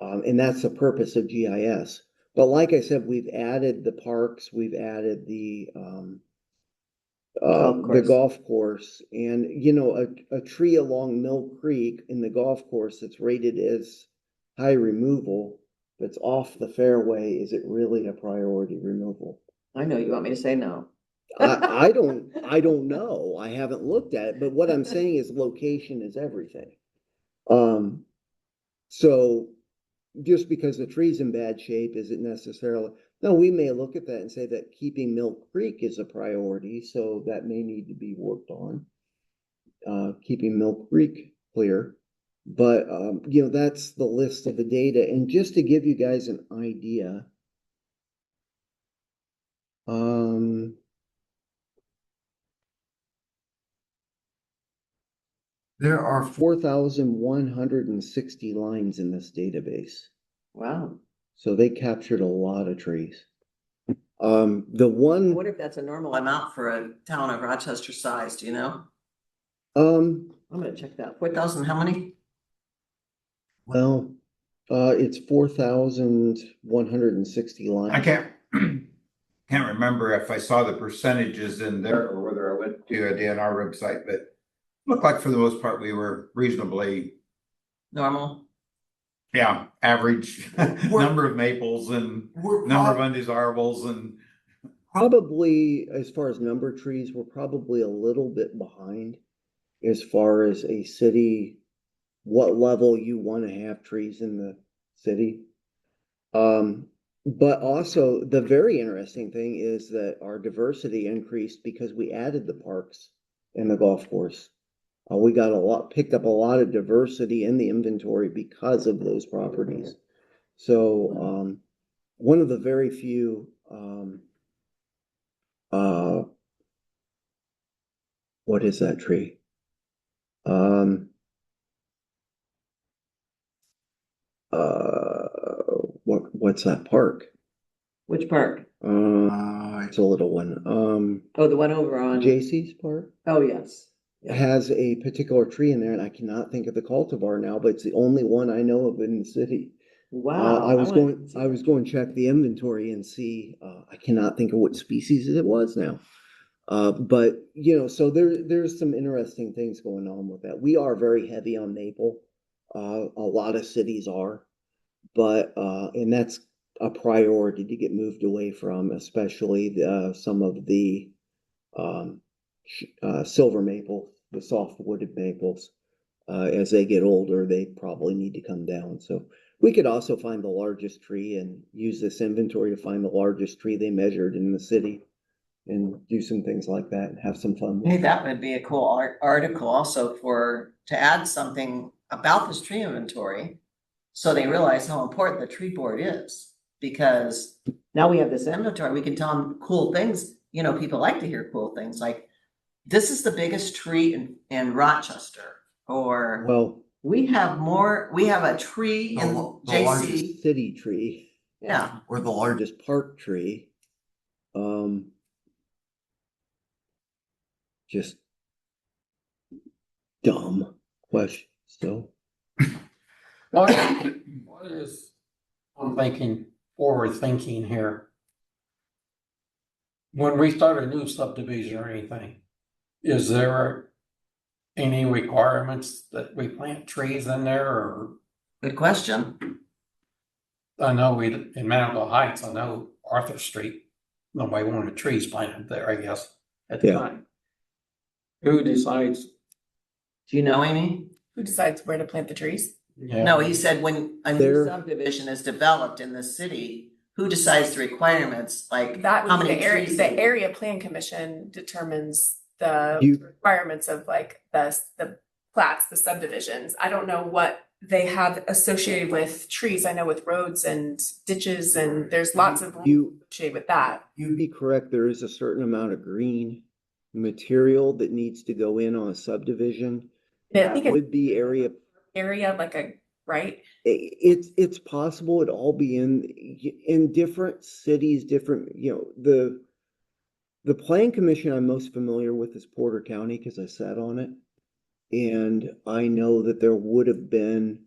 And that's the purpose of GIS. But like I said, we've added the parks, we've added the golf course, and you know, a tree along Mill Creek in the golf course that's rated as high removal, that's off the fairway, is it really a priority removal? I know you want me to say no. I don't know. I haven't looked at it, but what I'm saying is location is everything. So just because the tree's in bad shape isn't necessarily, no, we may look at that and say that keeping Mill Creek is a priority, so that may need to be worked on. Keeping Mill Creek clear. But you know, that's the list of the data. And just to give you guys an idea, there are 4,160 lines in this database. Wow. So they captured a lot of trees. The I one, wonder if that's a normal amount for a town of Rochester size, do you know? um, I'm gonna check that. 4,000, how many? well, it's 4,160 lines. I can't remember if I saw the percentages in there or whether I went to a DNR website, but looked like for the most part, we were reasonably, Normal? yeah, average number of maples and number of undesirables and Probably, as far as number of trees, we're probably a little bit behind as far as a city, what level you want to have trees in the city. But also the very interesting thing is that our diversity increased because we added the parks and the golf course. We got picked up a lot of diversity in the inventory because of those properties. So, one of the very few, what is that tree? What's that park? Which park? It's a little one. Oh, the one over on. JC's Park Oh, yes. has a particular tree in there, and I cannot think of the cultivar now, but it's the only one I know of in the city. Wow. I was going to check the inventory and see, I cannot think of what species it was now. But you know, so there's some interesting things going on with that. We are very heavy on maple. A lot of cities are, but and that's a priority to get moved away from, especially some of the silver maple, the soft wooded maples. As they get older, they probably need to come down. So we could also find the largest tree and use this inventory to find the largest tree they measured in the city and do some things like that and have some fun with Hey, it. that would be a cool article also to add something about this tree inventory. So they realize how important the tree board is, because now we have this inventory, we can tell them cool things. You know, people like to hear cool things like, this is the biggest tree in Rochester, or Well, we have a tree in The JC. largest city tree Yeah, or the largest. largest park tree. Just dumb question. So What is, I'm thinking, forward thinking here. When we start a new subdivision or anything, is there any requirements that we plant trees in there or? good question. I know in Manawha Heights, I know Arthur Street, nobody wanted trees planted there, I guess, at the Yeah. time. Who decides? Do you know, Amy? Who decides where to plant the trees? Yeah. No, he said when a new There- subdivision is developed in the city, who decides the requirements, like That how would be many the area, trees? the area plan commission determines the You- requirements of like the plats, the subdivisions. I don't know what they have associated with trees. I know with roads and ditches and there's lots of rules You, associated with that. you'd be correct, there is a certain amount of green material that needs to go in on a subdivision. I think That it's would be area, area like a, right? it's possible it'd all be in different cities, different, the plan commission I'm most familiar with is Porter County, because I sat on it. And I know that there would have been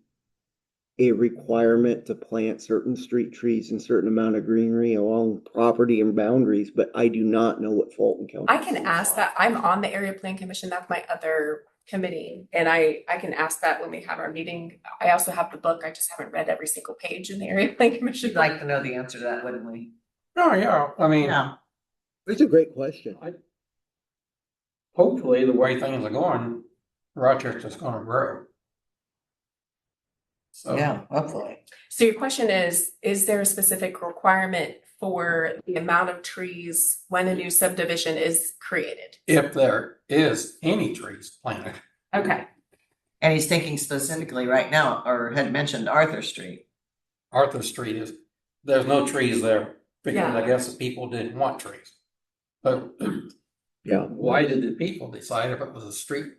a requirement to plant certain street trees and certain amount of greenery along property and boundaries, but I do not know what Fulton County. I can ask that. I'm on the area plan commission. That's my other committee. And I can ask that when we have our meeting. I also have the book. I just haven't read every single page in the area plan commission. We'd like to know the answer to that, wouldn't we? Oh, yeah, I mean, Yeah. It's a great question. hopefully the way things are going, Rochester's gonna grow. So, Yeah, hopefully. So your question is there a specific requirement for the amount of trees when a new subdivision is created? if there is any trees planted, Okay. And he's thinking specifically right now, or had mentioned Arthur Street. Arthur Street there's no trees there because Yeah. I guess the people didn't want trees. But Yeah. why did the people decide if it was a street?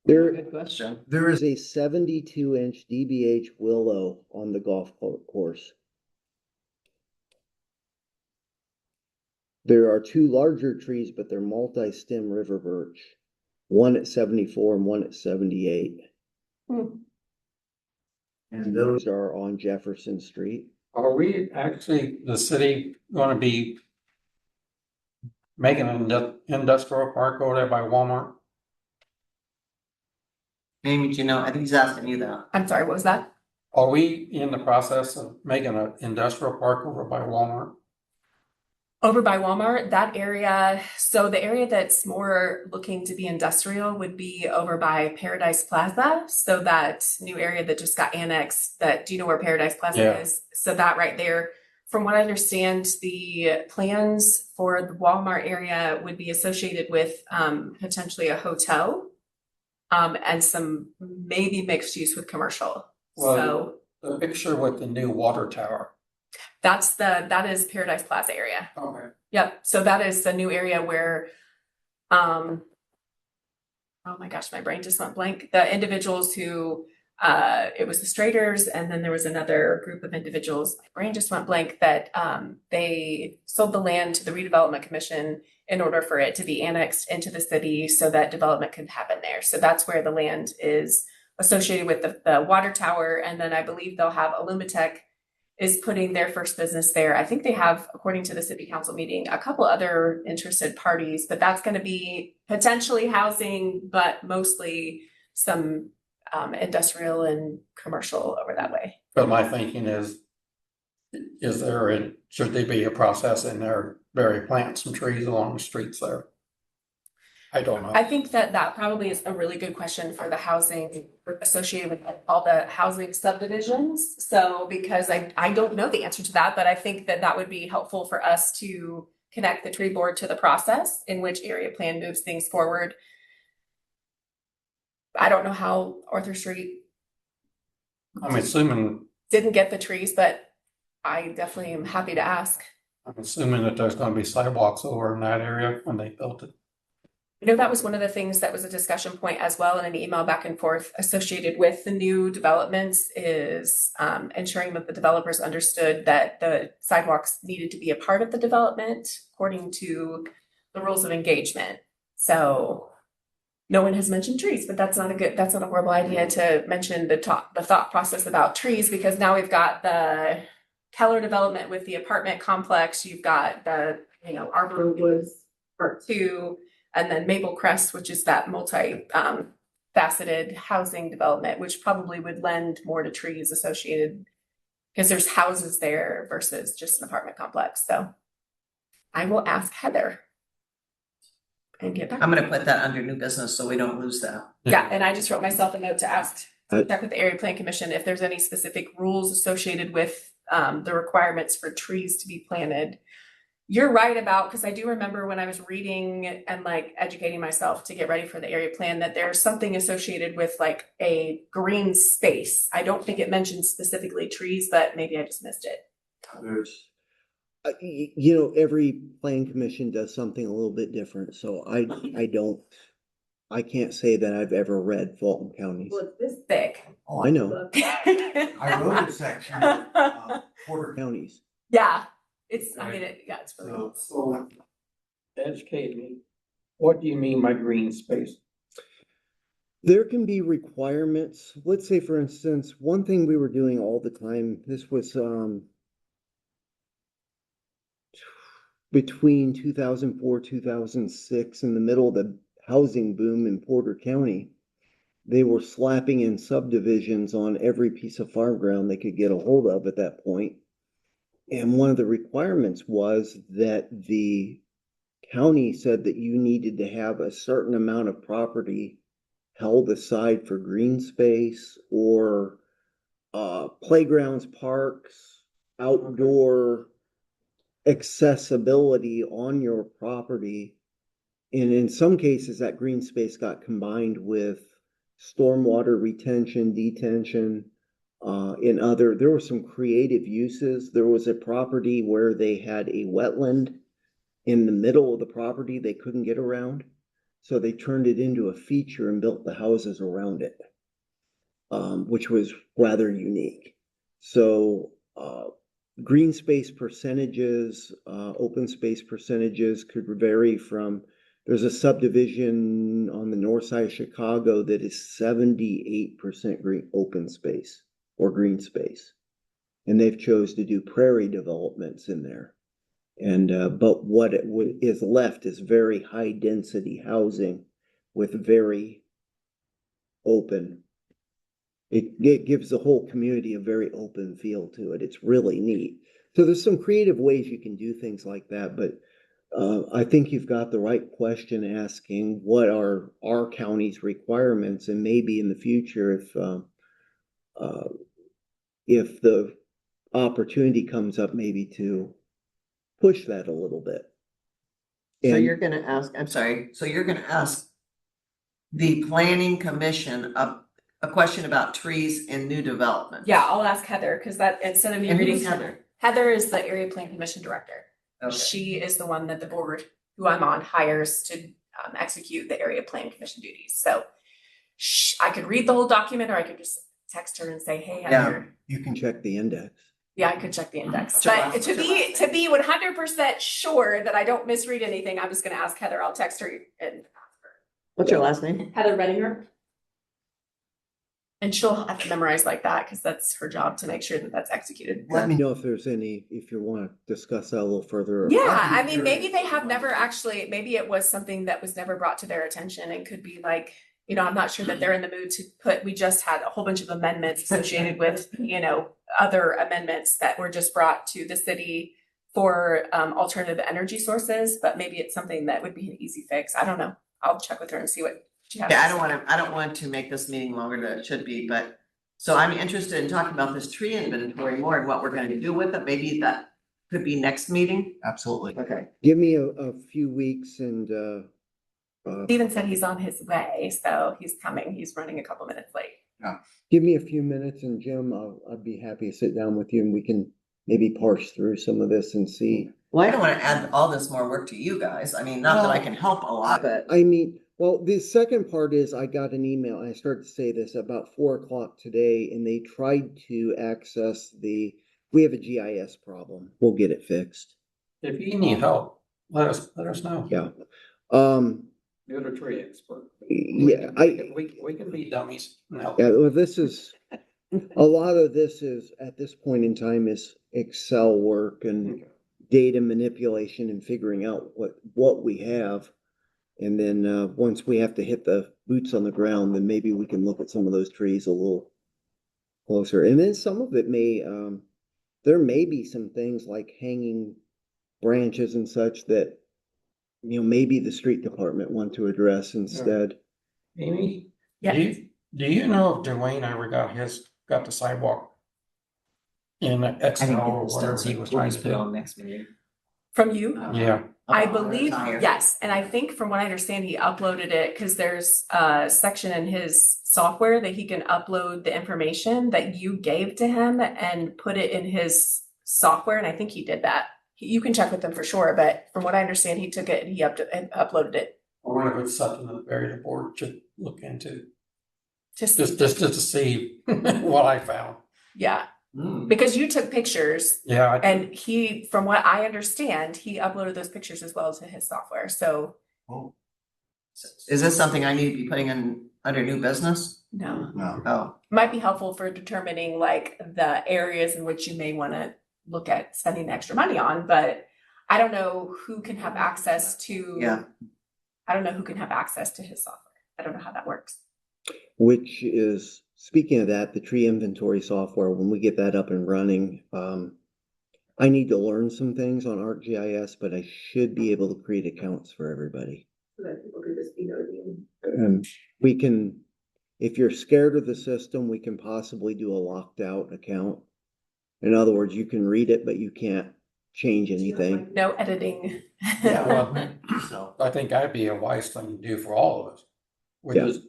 There, Good question. there is a 72-inch DBH willow on the golf course. There are two larger trees, but they're multi-stem river birch. One at 74 and one at 78. Hmm. And those are on Jefferson Street. Are we actually, the city, gonna be making an industrial park over there by Walmart? Amy, do you know? I think he's asking you that. I'm sorry, what was that? Are we in the process of making an industrial park over by Walmart? Over by Walmart, that area, so the area that's more looking to be industrial would be over by Paradise Plaza. So that new area that just got annexed, do you know where Paradise Plaza Yeah. is? So that right there, from what I understand, the plans for the Walmart area would be associated with potentially a hotel and some maybe mixed use with commercial. Well, So the picture with the new water tower. that is Paradise Plaza area. Okay. Yep, so that is the new area where, oh my gosh, my brain just went blank. The individuals who, it was the Straters, and then there was another group of individuals, my brain just went blank, that they sold the land to the redevelopment commission in order for it to be annexed into the city so that development could happen there. So that's where the land is associated with the water tower, and then I believe they'll have Alumatech is putting their first business there. I think they have, according to the city council meeting, a couple other interested parties, but that's going to be potentially housing, but mostly some industrial and commercial over that way. But my thinking should there be a process in there, where they plant some trees along the streets there? I don't know. I think that probably is a really good question for the housing associated with all the housing subdivisions. So, because I don't know the answer to that, but I think that would be helpful for us to connect the tree board to the process in which area plan moves things forward. I don't know how Arthur Street I'm assuming didn't get the trees, but I definitely am happy to ask. that there's gonna be sidewalks over in that area when they built it. You know, that was one of the things that was a discussion point as well in an email back and forth associated with the new developments is ensuring that the developers understood that the sidewalks needed to be a part of the development according to the rules of engagement. So no one has mentioned trees, but that's not a horrible idea to mention the thought process about trees, because now we've got the Keller development with the apartment complex. You've got the, Arbor Woods Part 2, and then Maple Crest, which is that multi-faceted housing development, which probably would lend more to trees associated Because there's houses there versus just an apartment complex, so I will ask Heather. And get back. I'm gonna put that under new business so we don't lose that. Yeah, and I just wrote myself a note to ask, I- to check with the area plan commission if there's any specific rules associated with the requirements for trees to be planted. You're right about, because I do remember when I was reading and like educating myself to get ready for the area plan, that there's something associated with like a green space. I don't think it mentions specifically trees, but maybe I just missed it. There's, you know, every plan commission does something a little bit different, so I can't say that I've ever read Fulton County's. Well, it's this thick. Oh, I know, I wrote a section, Porter counties. Yeah, it's, I mean, it's really. So- So, educate me. What do you mean by green space? There can be requirements. Let's say, for instance, one thing we were doing all the time, this was, between 2004, 2006, in the middle of the housing boom in Porter County, they were slapping in subdivisions on every piece of farm ground they could get a hold of at that point. And one of the requirements was that the county said that you needed to have a certain amount of property held aside for green space or playgrounds, parks, outdoor accessibility on your property. And in some cases, that green space got combined with stormwater retention, detention. There were some creative uses. There was a property where they had a wetland in the middle of the property they couldn't get around. So they turned it into a feature and built the houses around it, which was rather unique. So, green space percentages, open space percentages could vary from, there's a subdivision on the north side of Chicago that is 78% green open space or green space. And they've chose to do prairie developments in there. And, but what is left is very high density housing with very open. It gives the whole community a very open feel to it. It's really neat. So there's some creative ways you can do things like that, but I think you've got the right question asking what are our county's requirements, and maybe in the future, if the opportunity comes up, maybe to push that a little bit. So And- you're gonna ask, I'm sorry, so you're gonna ask the planning commission a question about trees in new development? Yeah, I'll ask Heather, because that, instead of me And reading. who's Heather? Heather is the area plan commission director. Okay. She is the one that the board, who I'm on, hires to execute the area plan commission duties. So I could read the whole document, or I could just text her and say, hey, Yeah. Heather. You can check the index. Yeah, I could check the index, What's your but last- to what's your be, last to name? be 100% sure that I don't misread anything, I'm just gonna ask Heather. I'll text her and What's your last name? Heather Reddinger. And she'll have to memorize like that, because that's her job to make sure that that's executed. Let me know if there's any, if you want to discuss that a little further. Yeah, I'd be I mean, maybe curious. they have never actually, maybe it was something that was never brought to their attention and could be like, you know, I'm not sure that they're in the mood to put, we just had a whole bunch of amendments associated with, you know, other amendments that were just brought to the city for alternative energy sources, but maybe it's something that would be an easy fix. I don't know. I'll check with her and see what she has. Yeah, I don't want to make this meeting longer than it should be, but, so I'm interested in talking about this tree inventory more and what we're gonna do with it. Maybe that could be next meeting. Absolutely. Okay. Give me a few weeks and, Steven said he's on his way, so he's coming. He's running a couple minutes late. give me a few minutes, and Jim, I'd be happy to sit down with you and we can maybe parse through some of this and see. Well, I don't wanna add all this more work to you guys. I mean, not that I can help a lot, but. I mean, well, the second part is I got an email, and I started to say this about 4 o'clock today, and they tried to access we have a GIS problem. We'll get it fixed. If you need help, let us know. Yeah. You're the tree expert. Yeah, We can be dummies and help. yeah, well, this is, a lot of this is, at this point in time, is Excel work and data manipulation and figuring out what we have. And then, once we have to hit the boots on the ground, then maybe we can look at some of those trees a little closer. And then some of it may, there may be some things like hanging branches and such that, maybe the street department want to address instead. Amy? Yeah. Do you know if Dwayne ever got the sidewalk in I Excel didn't or get this whatever done, he so was we'll trying just to put it on do? next meeting. From you? Yeah, I Oh, believe, tired. yes, and I think from what I understand, he uploaded it because there's a section in his software that he can upload the information that you gave to him and put it in his software, and I think he did that. You can check with him for sure, but from what I understand, he took it and he and uploaded it. I wonder if it's something that Barry the board should look into, Just, just to see what I found. yeah, Hmm. because you took pictures Yeah, and he, from what I understand, he uploaded those pictures as well to his software, so Oh. Is this something I need to be putting in under new business? no. No. Oh, Might be helpful for determining like the areas in which you may want to look at spending extra money on, but I don't know who can have access to. yeah. I don't know who can have access to his software. I don't know how that works. Which is, speaking of that, the tree inventory software, when we get that up and running, I need to learn some things on ArcGIS, but I should be able to create accounts for everybody. So that people could just be noting. We can, if you're scared of the system, we can possibly do a locked out account. In other words, you can read it, but you can't change anything. No editing. yeah, well, So, I think that'd be a wise thing to do for all of us. We Yeah. just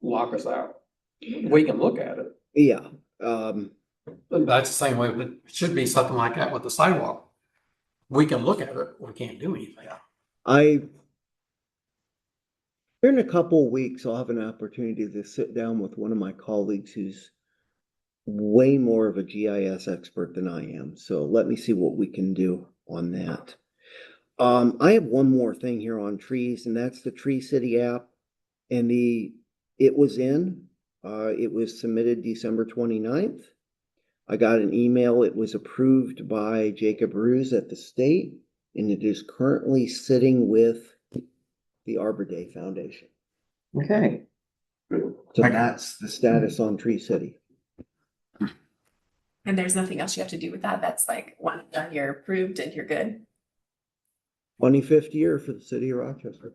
lock us out. We can look at it. Yeah, But that's the same way, but it should be something like that with the sidewalk. We can look at it, we can't do anything. here in a couple of weeks, I'll have an opportunity to sit down with one of my colleagues who's way more of a GIS expert than I am. So let me see what we can do on that. I have one more thing here on trees, and that's the Tree City app. And it was submitted December 29th. I got an email. It was approved by Jacob Ruse at the state, and it is currently sitting with the Arbor Day Foundation. okay. So Okay. that's the status on Tree City. And there's nothing else you have to do with that. That's like one done, you're approved and you're good. 25th year for the city of Rochester.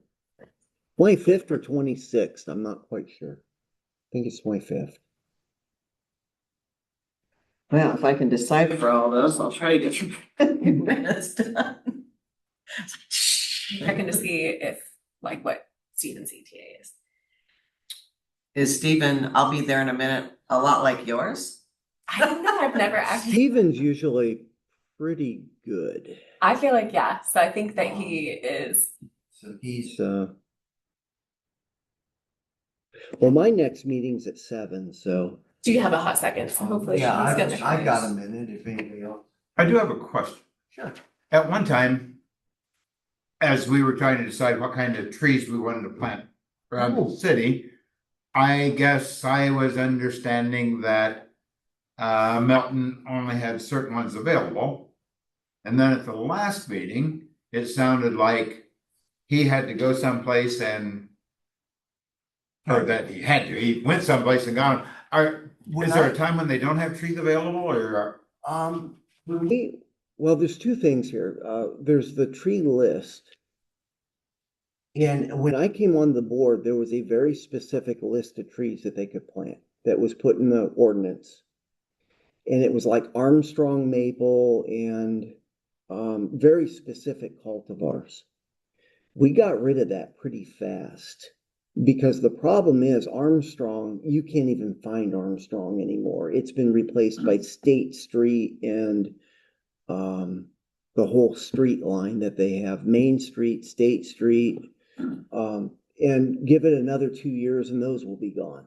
25th or 26th, I'm not quite sure. I think it's 25th. Well, if I can decipher all those, I'll try to get minutes done. Checking to see if like what Stephen's ETA is. Is Stephen, I'll be there in a minute, a lot like yours? I don't know. I've never actually. Steven's usually pretty good. I feel like, yeah. So I think that he is. So he's well, my next meeting's at 7, so Do you have a hot second? So hopefully he's gonna. I've got a minute if anybody else. I do have a question. Sure. At one time, as we were trying to decide what kind of trees we wanted to plant around the city, I guess I was understanding that Melton only had certain ones available. And then at the last meeting, it sounded like he had to go someplace or that he went someplace and gone. Is there a time when they don't have trees available or? Well, there's two things here. There's the tree list. And when I came on the board, there was a very specific list of trees that they could plant that was put in the ordinance. And it was like Armstrong maple and very specific cultivars. We got rid of that pretty fast because the problem is Armstrong, you can't even find Armstrong anymore. It's been replaced by State Street and the whole street line that they have, Main Street, State Street, and give it another 2 years and those will be gone.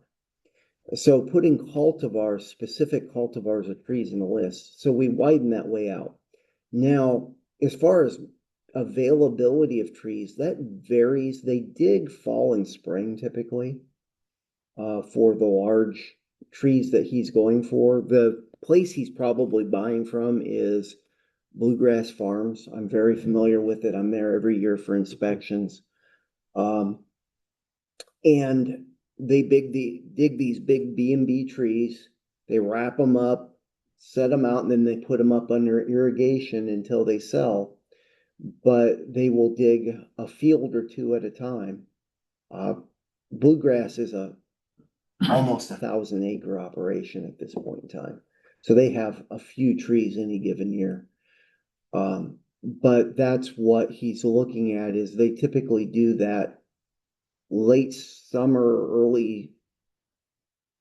So putting cultivars, specific cultivars of trees in the list. So we widen that way out. Now, as far as availability of trees, that varies. They dig fall and spring typically for the large trees that he's going for. The place he's probably buying from is Bluegrass Farms. I'm very familiar with it. I'm there every year for inspections. And they dig these big B&B trees. They wrap them up set them out, and then they put them up under irrigation until they sell. But they will dig a field or two at a time. Bluegrass is almost 1,000 acre operation at this point in time. So they have a few trees any given year. But that's what he's looking at, is they typically do that late summer, early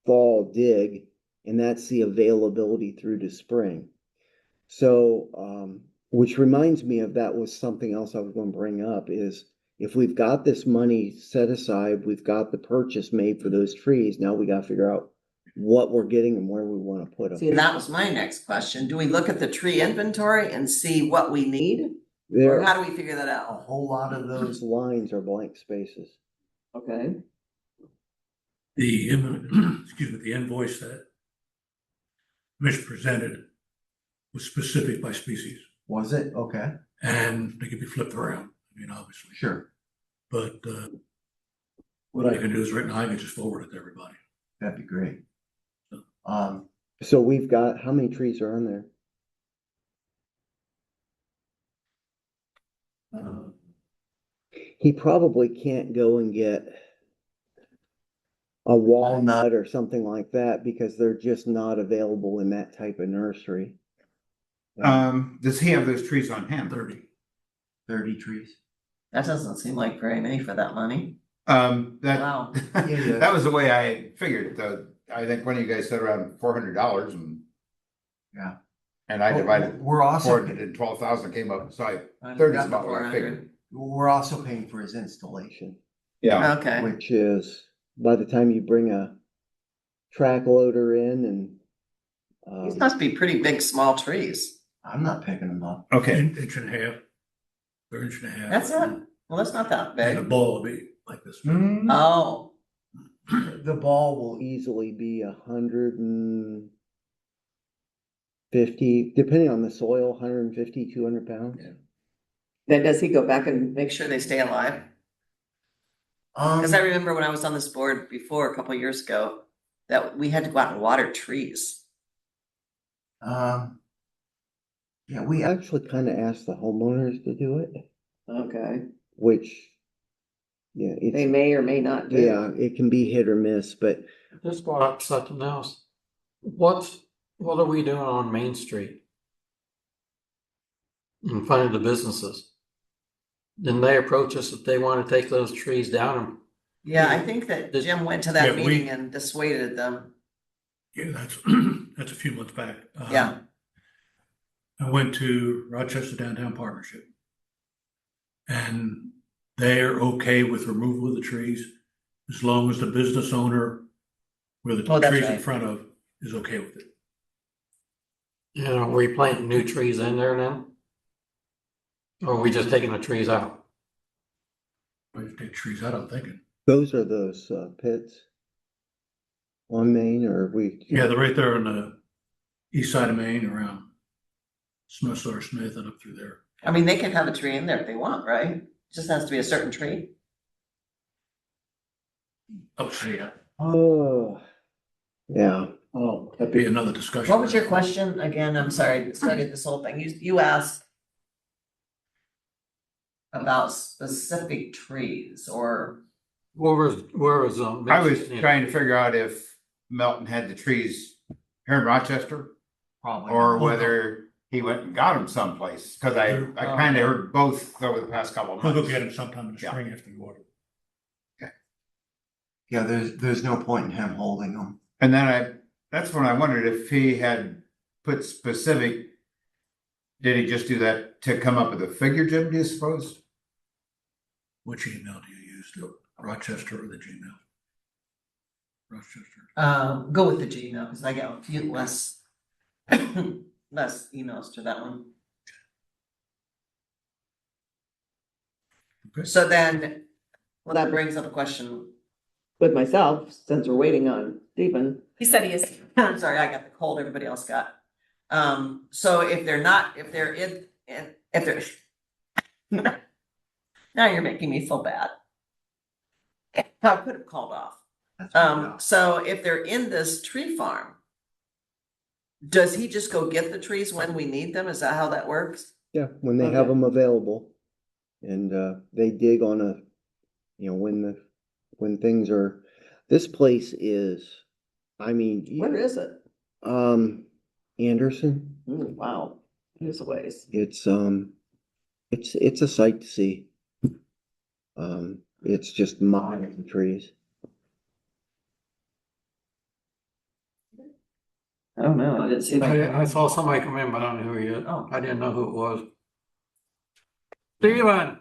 fall dig, and that's the availability through to spring. So, which reminds me of, that was something else I was going to bring up, is if we've got this money set aside, we've got the purchase made for those trees, now we got to figure out what we're getting and where we want to put them. See, that was my next question. Do we look at the tree inventory and see what we need? Or There, how do we figure that a out? whole lot of those lines are blank spaces. Okay. The, excuse me, the invoice that Mitch presented was specific by species, Was it? Okay. and they could be flipped around, I mean, obviously. Sure. But, what I can do is right now, I can just forward it to everybody. That'd be great. So we've got, how many trees are on there? He probably can't go and get a walnut or something like that, because they're just not available in that type of nursery. Does he have those trees on hand? 30 trees. That doesn't seem like very many for that money. That, Wow. that was the way I figured, I think one of you guys said around $400 and. Yeah. And I divided We're also, 412,000 came up, so I 30 is forgot the about what I 400. figured. we're also paying for his installation, Yeah, Okay. which is, by the time you bring a track loader in and, These must be pretty big, small trees. I'm not picking them up. okay. Inch and a half, or inch and a half. That's it? Well, that's not that And a big. ball will be like this. Mm, Oh, The ball will easily be 150, depending on the soil, 150, 200 pounds. Yeah. then does he go back and make sure they stay alive? Cause I Um, remember when I was on this board before, a couple of years ago, that we had to go out and water trees. yeah, we actually kind of asked the homeowners to do it, Okay. which, yeah, They it's, may or may not do. yeah, it can be hit or miss, but This brought up something else. What are we doing on Main Street? In front of the businesses? Didn't they approach us if they want to take those trees down? Yeah, I think that Jim went to Yeah, that we- meeting and dissuaded them. Yeah, that's, that's a few months back. Yeah. I went to Rochester Downtown Partnership. And they're okay with removal of the trees as long as the business owner where the Oh, that's trees in right. front of is okay with it. You know, are we planting new trees in there now? Or are we just taking the trees out? But if you take trees out, I'm thinking. those are those pits on Main, or we? Yeah, they're right there on the east side of Maine around Smith and up through there. I mean, they can have a tree in there if they want, right? Just has to be a certain tree. Oh, so yeah. Oh, yeah. Oh, that'd be another discussion. What was your question again? I'm sorry, started this whole thing. You asked about specific trees or, Where was, I was trying to figure out if Melton had the trees here in Rochester Probably. or whether he went and got them someplace, cause I kind of heard both over the past couple of We'll go months. get them sometime in the Yeah. spring after you water. Yeah, there's no point in him holding them. And then that's when I wondered if he had put specific, did he just do that to come up with a figure, Jim, do you suppose? Which email do you use, the Rochester or the Gmail? Rochester. go with the Gmail, because I got a few less, less emails to that one. Okay. So then, well, that brings up a question with myself, since we're waiting on Stephen. He said he is. I'm sorry, I got the cold everybody else got. So if they're not, if they're if they're now you're making me feel bad. I could have called off. So if they're in this tree farm, Does he just go get the trees when we need them? Is that how that works? Yeah, when they have Okay. them available. And they dig on a, when things are, this place is, I mean. Where is it? Anderson, Wow, it is a ways. it's a sight to see. It's just miles of trees. I don't know, I didn't see that. I saw somebody come in, but I don't know who he is. Oh. I didn't know who it was. Steven,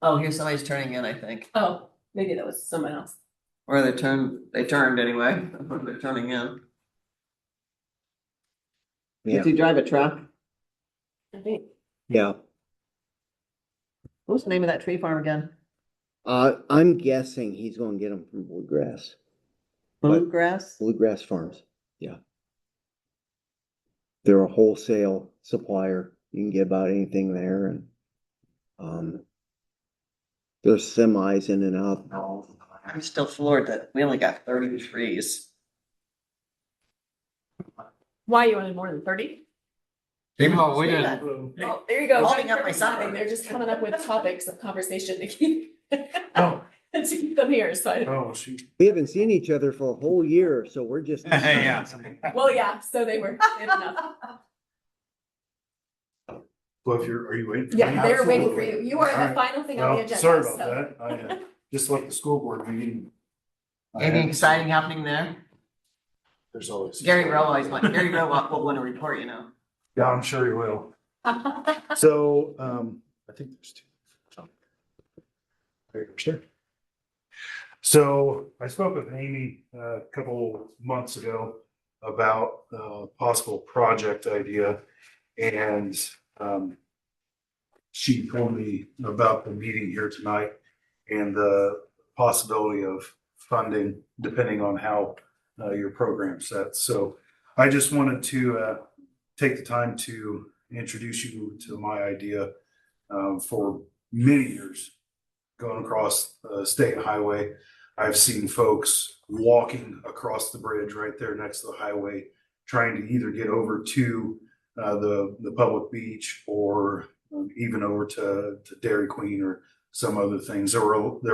Oh, here's somebody's turning in, I think. Oh, maybe that was someone else. Or they turned anyway. They're turning in. Yeah, Did you drive a truck? I think. yeah. What's the name of that tree farm again? I'm guessing he's gonna get them from Bluegrass. Bluegrass? Bluegrass Farms, yeah. They're a wholesale supplier. You can get about anything there, and there's semis in and out. I'm still floored that we only got 30 trees. Why you wanted more than 30? no, we Say didn't. that. Oh, there you go. Holding up my supper. They're just coming up with topics of conversation to keep. Oh. To keep them here, so Oh, shoot. We haven't seen each other for a whole year, so we're just. Yeah. well, yeah, so they were enough. Well, are you waiting? for me? Yeah, they're waiting for you. You are the Alright. final thing on the Well, agenda. sorry about so. that. I just left the school board meeting. I Anything had- exciting happening there? There's always. Gary Rowe will want to report, you know. Yeah, I'm sure he will. So, I think there's two. There you go, sure. So I spoke with Amy a couple months ago about a possible project idea, and she told me about the meeting here tonight and the possibility of funding depending on how your program sets. So I just wanted to take the time to introduce you to my idea. For many years, going across the state highway, I've seen folks walking across the bridge right there next to the highway, trying to either get over to the public beach or even over to Dairy Queen or some other things. There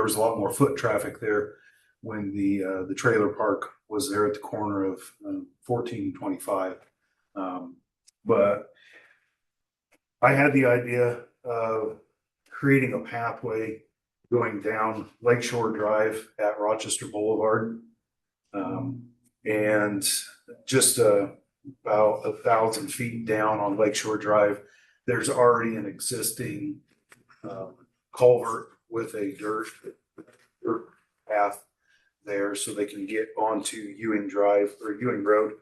was a lot more foot traffic there when the trailer park was there at the corner of 14 and 25. But I had the idea of creating a pathway going down Lakeshore Drive at Rochester Boulevard. And just about 1,000 feet down on Lakeshore Drive, there's already an existing culvert with a dirt path there so they can get onto Ewing Drive or Ewing Road.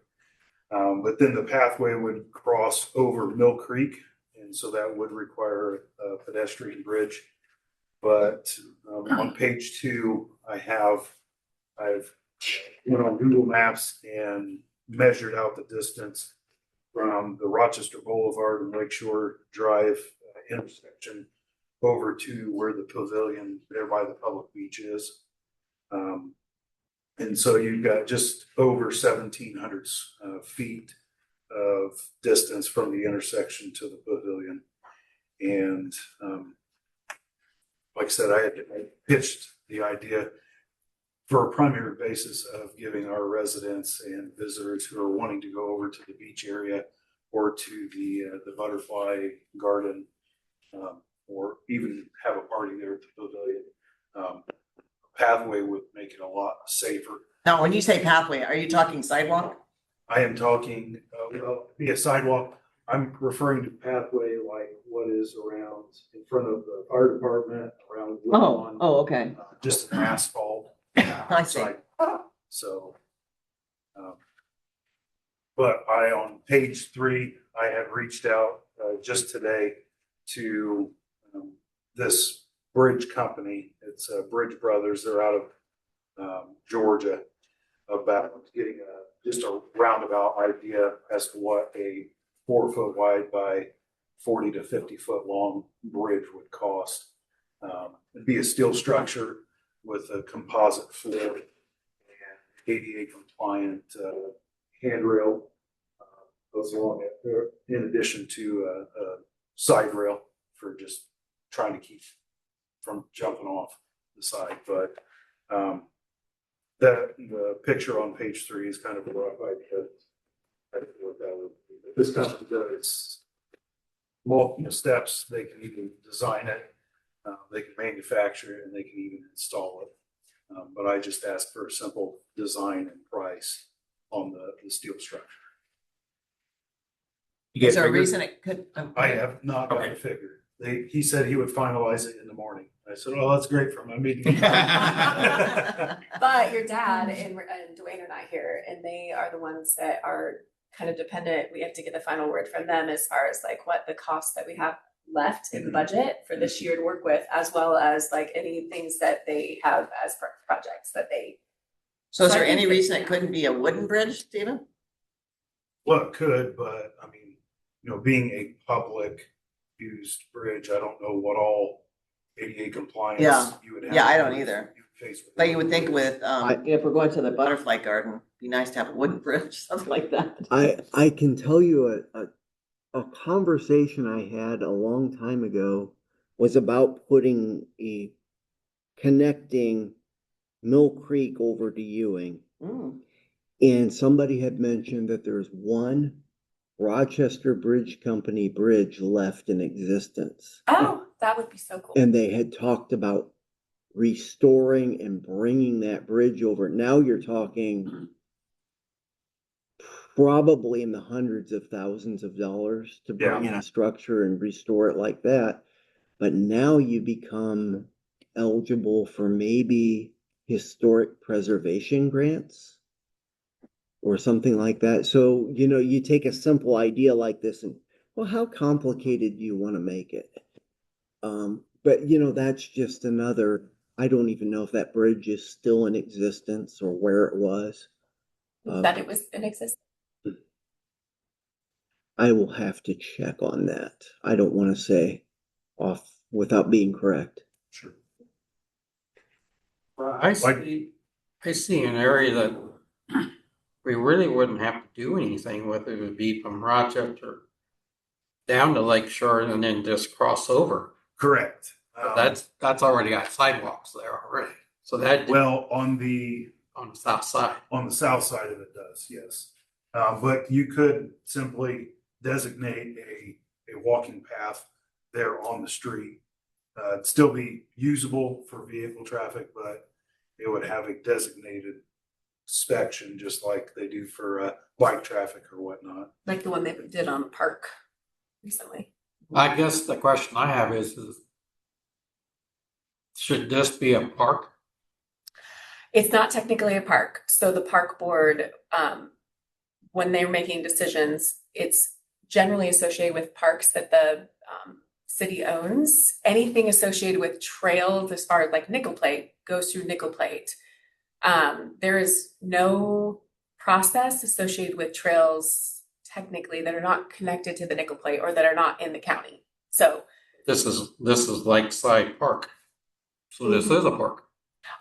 But then the pathway would cross over Mill Creek, and so that would require a pedestrian bridge. But on page 2, I've went on Google Maps and measured out the distance from the Rochester Boulevard and Lakeshore Drive intersection over to where the pavilion there by the public beach is. And so you've got just over 1,700 feet of distance from the intersection to the pavilion. And like I said, I pitched the idea for a primary basis of giving our residents and visitors who are wanting to go over to the beach area or to the butterfly garden, or even have a party there at the pavilion. Pathway would make it a lot safer. Now, when you say pathway, are you talking sidewalk? I am talking, be a sidewalk. I'm referring to pathway like what is around in front of the fire department, around. Okay. Just an asphalt. I see. side. So, but on page 3, I have reached out just today to this bridge company. It's Bridge Brothers. They're out of Georgia, about getting just a roundabout idea as to what a 4-foot wide by 40 to 50 foot long bridge would cost. It'd be a steel structure with a composite floor and ADA compliant, handrail. Goes along it, in addition to a side rail for just trying to keep from jumping off the side, but, the picture on page 3 is kind of a rough idea. I think what that would be. But this company does multiple steps. They can even design it, they can manufacture it, and they can even install it. But I just asked for a simple design and price on the steel structure. You get Is there a figures? reason it could? I have not got a figure. He said he would finalize it in the morning. I said, oh, that's great for my meeting. But your dad and Dwayne are not here, and they are the ones that are kind of dependent. We have to get the final word from them as far as like what the costs that we have left in the budget for this year to work with, as well as like any things that they have as projects that they. So is So I there think any that- reason it couldn't be a wooden bridge, Stephen? Well, it could, but I mean, being a public used bridge, I don't know what all ADA compliance Yeah. you would have. Yeah, I to don't either. face with But it. you would think with, if we're going to the butterfly garden, it'd be nice to have a wooden bridge, something like that. I can tell you a conversation I had a long time ago was about connecting Mill Creek over to Ewing. Mm. And somebody had mentioned that there's one Rochester Bridge Company bridge left in existence. Oh, that would be so cool. And they had talked about restoring and bringing that bridge over. Now you're talking probably in the hundreds of thousands of dollars to bring in a structure and restore it like that. But now you become eligible for maybe historic preservation grants or something like that. So, you take a simple idea like this and, well, how complicated do you want to make it? But that's just another, I don't even know if that bridge is still in existence or where it was. That it was in existence. I will have to check on that. I don't want to say off without being correct. Sure. I see an area that we really wouldn't have to do anything with. It would be from Rochester down to Lake Shore and then just cross over. Correct. That's already got sidewalks there already. So that Well, on the south side. On the south side of it does, yes. But you could simply designate a walking path there on the street. It'd still be usable for vehicle traffic, but it would have a designated section just like they do for bike traffic or whatnot. Like the one they did on the park recently. I guess the question I have is should this be a park? It's not technically a park. So the park board, when they're making decisions, it's generally associated with parks that the city owns. Anything associated with trails, as far as like nickel plate, goes through nickel plate. There is no process associated with trails technically that are not connected to the nickel plate or that are not in the county. So This is Lakeside Park. So this is a park.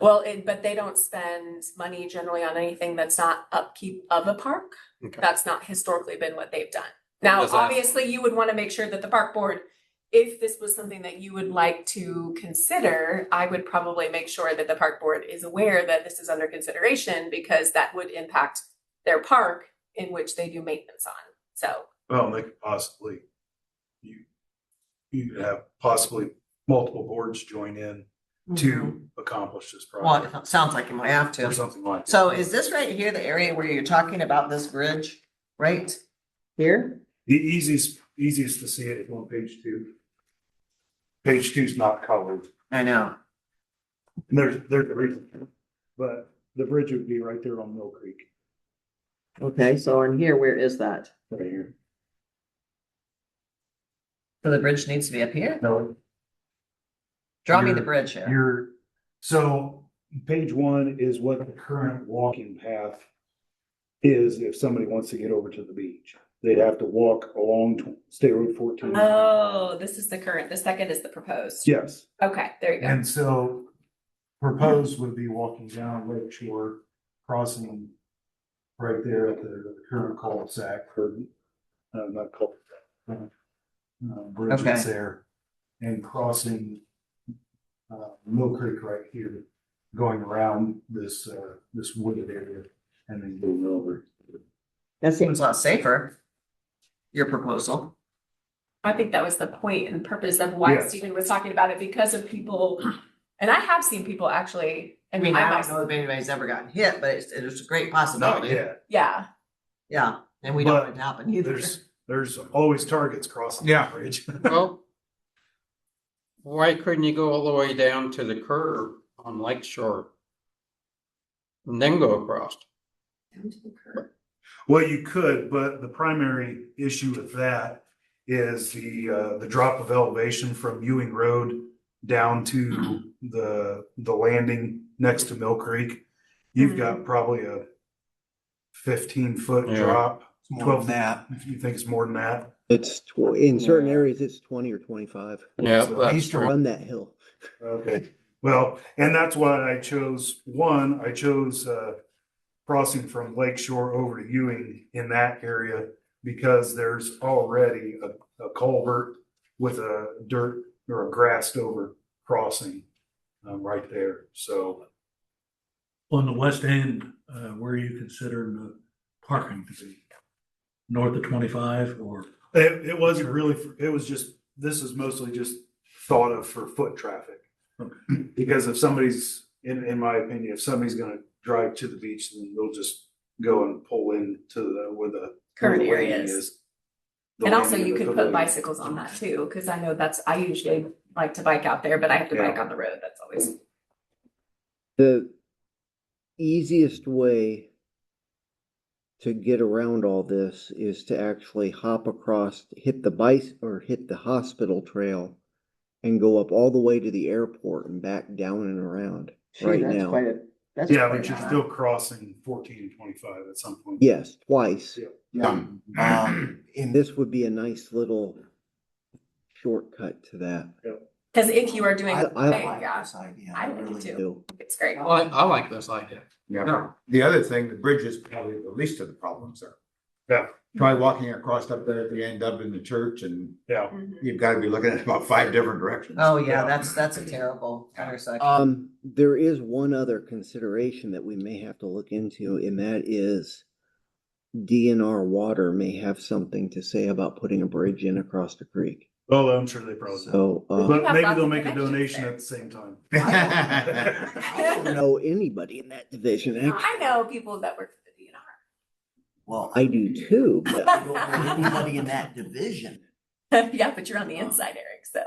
well, but they don't spend money generally on anything that's not upkeep of a park. Okay. That's not historically been what they've done. Now, Does that- obviously, you would want to make sure that the park board, if this was something that you would like to consider, I would probably make sure that the park board is aware that this is under consideration because that would impact their park in which they do maintenance on. So, Well, they could possibly, you could have possibly multiple boards join in to accomplish this Well, project it sounds like you might have or to. something like that. So is this right here, the area where you're talking about this bridge, right here? The easiest to see it is on page 2. Page 2 is not colored. I know. And there's a reason, but the bridge would be right there on Mill Creek, Okay, so in here, where is that? right here. So the bridge needs to be up here? No, Draw me You're- the bridge here. So page 1 is what the current walking path is if somebody wants to get over to the beach. They'd have to walk along State Road 14. oh, this is the current. The second is the proposed. Yes, Okay, there you go. and so proposed would be walking down Lake Shore crossing right there at the current cul-de-sac, or, not cul-de-sac, bridge that's Okay. there, and crossing, Mill Creek right here, going around this, this wooded area, and then going over. That seems a lot safer. Your proposal. I think that was the point and purpose of why Yes. Stephen was talking about it, because of people, and I have seen people actually, I mean, I don't myself- know if anybody's ever gotten hit, but it's a great possibility. yeah, Yeah, and we don't But want it to happen either. There's always targets crossing Yeah. the bridge. Well, why couldn't you go all the way down to the curb on Lake Shore? And then go across? down to the curb. Well, you could, but the primary issue with that is the drop of elevation from Ewing Road down to the landing next to Mill Creek. You've got probably a 15-foot Yeah. drop, It's more 12 than that. if you think it's more than that. It's in certain areas, it's 20 or 25. Yeah, So I that's used to true. run that hill. Okay, well, and that's why I chose crossing from Lake Shore over to Ewing in that area, because there's already a culvert with a dirt or a grassed over crossing right there. So On the west end, where are you considering the parking to be? North of 25 or? it wasn't really, it was just, this is mostly just thought of for foot traffic. Okay. Because if somebody's, in my opinion, if somebody's gonna drive to the beach, then they'll just go and pull in to where the Current where the landing areas. is. The And also landing you of the could put pavilion. bicycles on that too, because I know I usually like to bike out there, but I have to Yeah. bike on the road. That's always. The easiest way to get around all this is to actually hop across, hit the hospital trail and go up all the way to the airport and back down and around Gee, right that's now. quite a- that's Yeah, quite but you're a- still crossing 14 and 25 at some point. Yes, twice. Some. In This would be a nice little shortcut to that. Because if you are doing, I like yeah, this idea. I like really it too. So, It's great. I like this idea. Yeah, the other thing, the bridge is probably the least of the problems there. Yeah. Try walking across up there at the end up in the church, and Yeah, Mhm. you've got to be looking at about 5 different directions. Oh, yeah, Yeah. that's a terrible intersection. there is one other consideration that we may have to look into, and that is DNR Water may have something to say about putting a bridge in across the creek. well, I'm sure they probably will. So, But have maybe lots they'll of make a connections donation there. at the same time. I don't know anybody in that division. Actually, I know people that work for the DNR. Well, I do too, but I don't know anybody in that division. Yeah, but you're on the inside, Eric, so.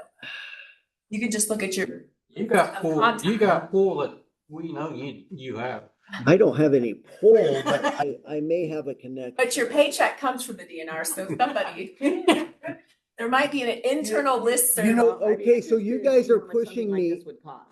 You can just look at your, You got Of pool, contact. you got pool that we know you have. I don't have any pull, but I may have a connection. but your paycheck comes from the DNR, so somebody. There might be an internal list. You know, okay, so you guys are pushing me.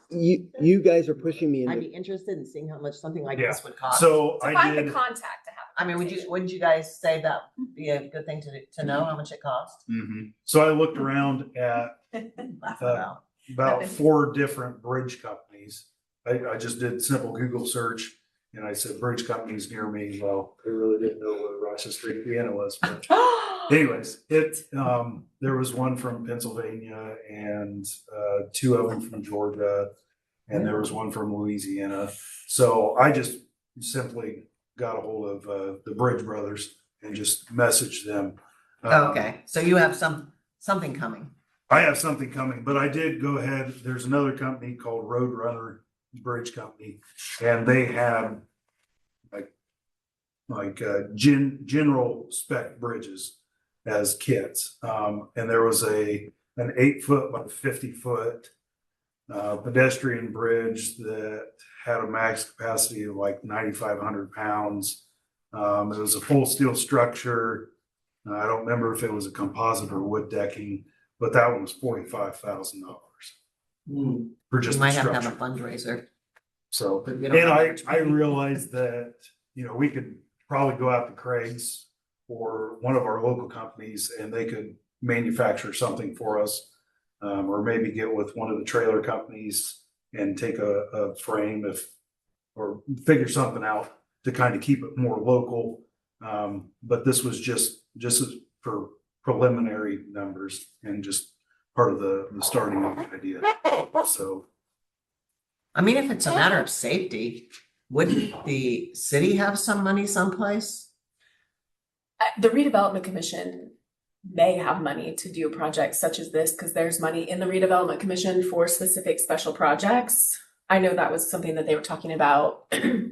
You guys are pushing me I'd be into, interested in seeing how much something like Yeah. this would cost. So To I find the did, contact to have. I mean, wouldn't you guys say that would be a good thing to know how much it costs? Mhm. so I looked around at Laugh about. about 4 different bridge companies. I just did simple Google search and I said bridge companies near me. Well, they really didn't know what Rochester, Indiana was. But anyways, there was one from Pennsylvania and 2 of them from Georgia, and there was one from Louisiana. So I just simply got a hold of the Bridge Brothers and just messaged them. Okay, so you have something coming. I have something coming, but I did go ahead. There's another company called Roadrunner Bridge Company, and they have like general spec bridges as kits. And there was an 8-foot by 50-foot pedestrian bridge that had a max capacity of like 9,500 pounds. It was a full steel structure. I don't remember if it was a composite or wood decking, but that one was $45,000 for just You the might have to have structure. a fundraiser. So, But and we don't have I much. realized that, we could probably go out to Craig's or one of our local companies and they could manufacture something for us. Or maybe get with one of the trailer companies and take a frame or figure something out to kind of keep it more local. But this was just for preliminary numbers and just part of the starting of the idea. So I mean, if it's a matter of safety, wouldn't the city have some money someplace? The redevelopment commission may have money to do projects such as this, because there's money in the redevelopment commission for specific special projects. I know that was something that they were talking about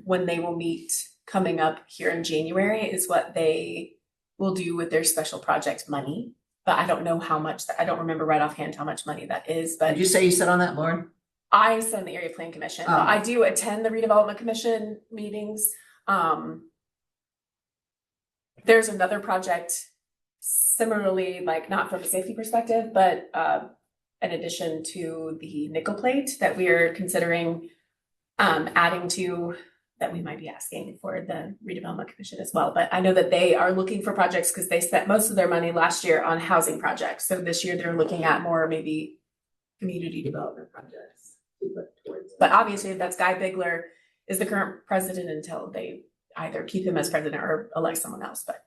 when they will meet coming up here in January, is what they will do with their special project money. But I don't know how much, I don't remember right offhand how much money that is, but Did you say you sit on that, Lauren? I sit on the area plan commission. Oh. I do attend the redevelopment commission meetings. There's another project similarly, like not from a safety perspective, but in addition to the nickel plate that we are considering adding to, that we might be asking for the redevelopment commission as well. But I know that they are looking for projects because they spent most of their money last year on housing projects. So this year they're looking at more maybe community development projects to put towards. But obviously that's Guy Bigler is the current president until they either keep him as president or elect someone else. But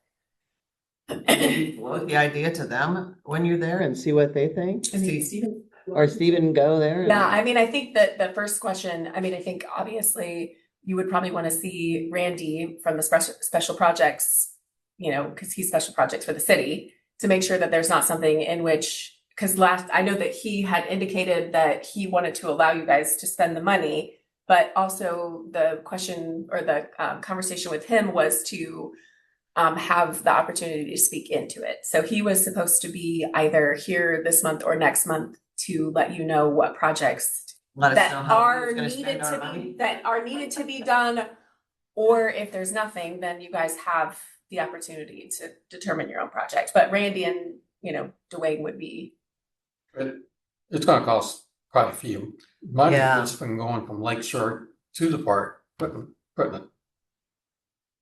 Float the idea to them when you're there and And see what they think, I mean, Stephen. or Stephen go there. and- Yeah, I mean, I think that the first question, I mean, I think obviously you would probably want to see Randy from the special projects, you know, because he's special projects for the city, to make sure that there's not something in which, because I know that he had indicated that he wanted to allow you guys to spend the money, but also the question or the conversation with him was to have the opportunity to speak into it. So he was supposed to be either here this month or next month to let you know what projects let us that know how are he's gonna needed spend our to money. be, that are needed to be done. Or if there's nothing, then you guys have the opportunity to determine your own project. But Randy and, you know, Dwayne would be. It's gonna cost quite a few. Money Yeah. that's been going from Lakeshore to the park, putting it.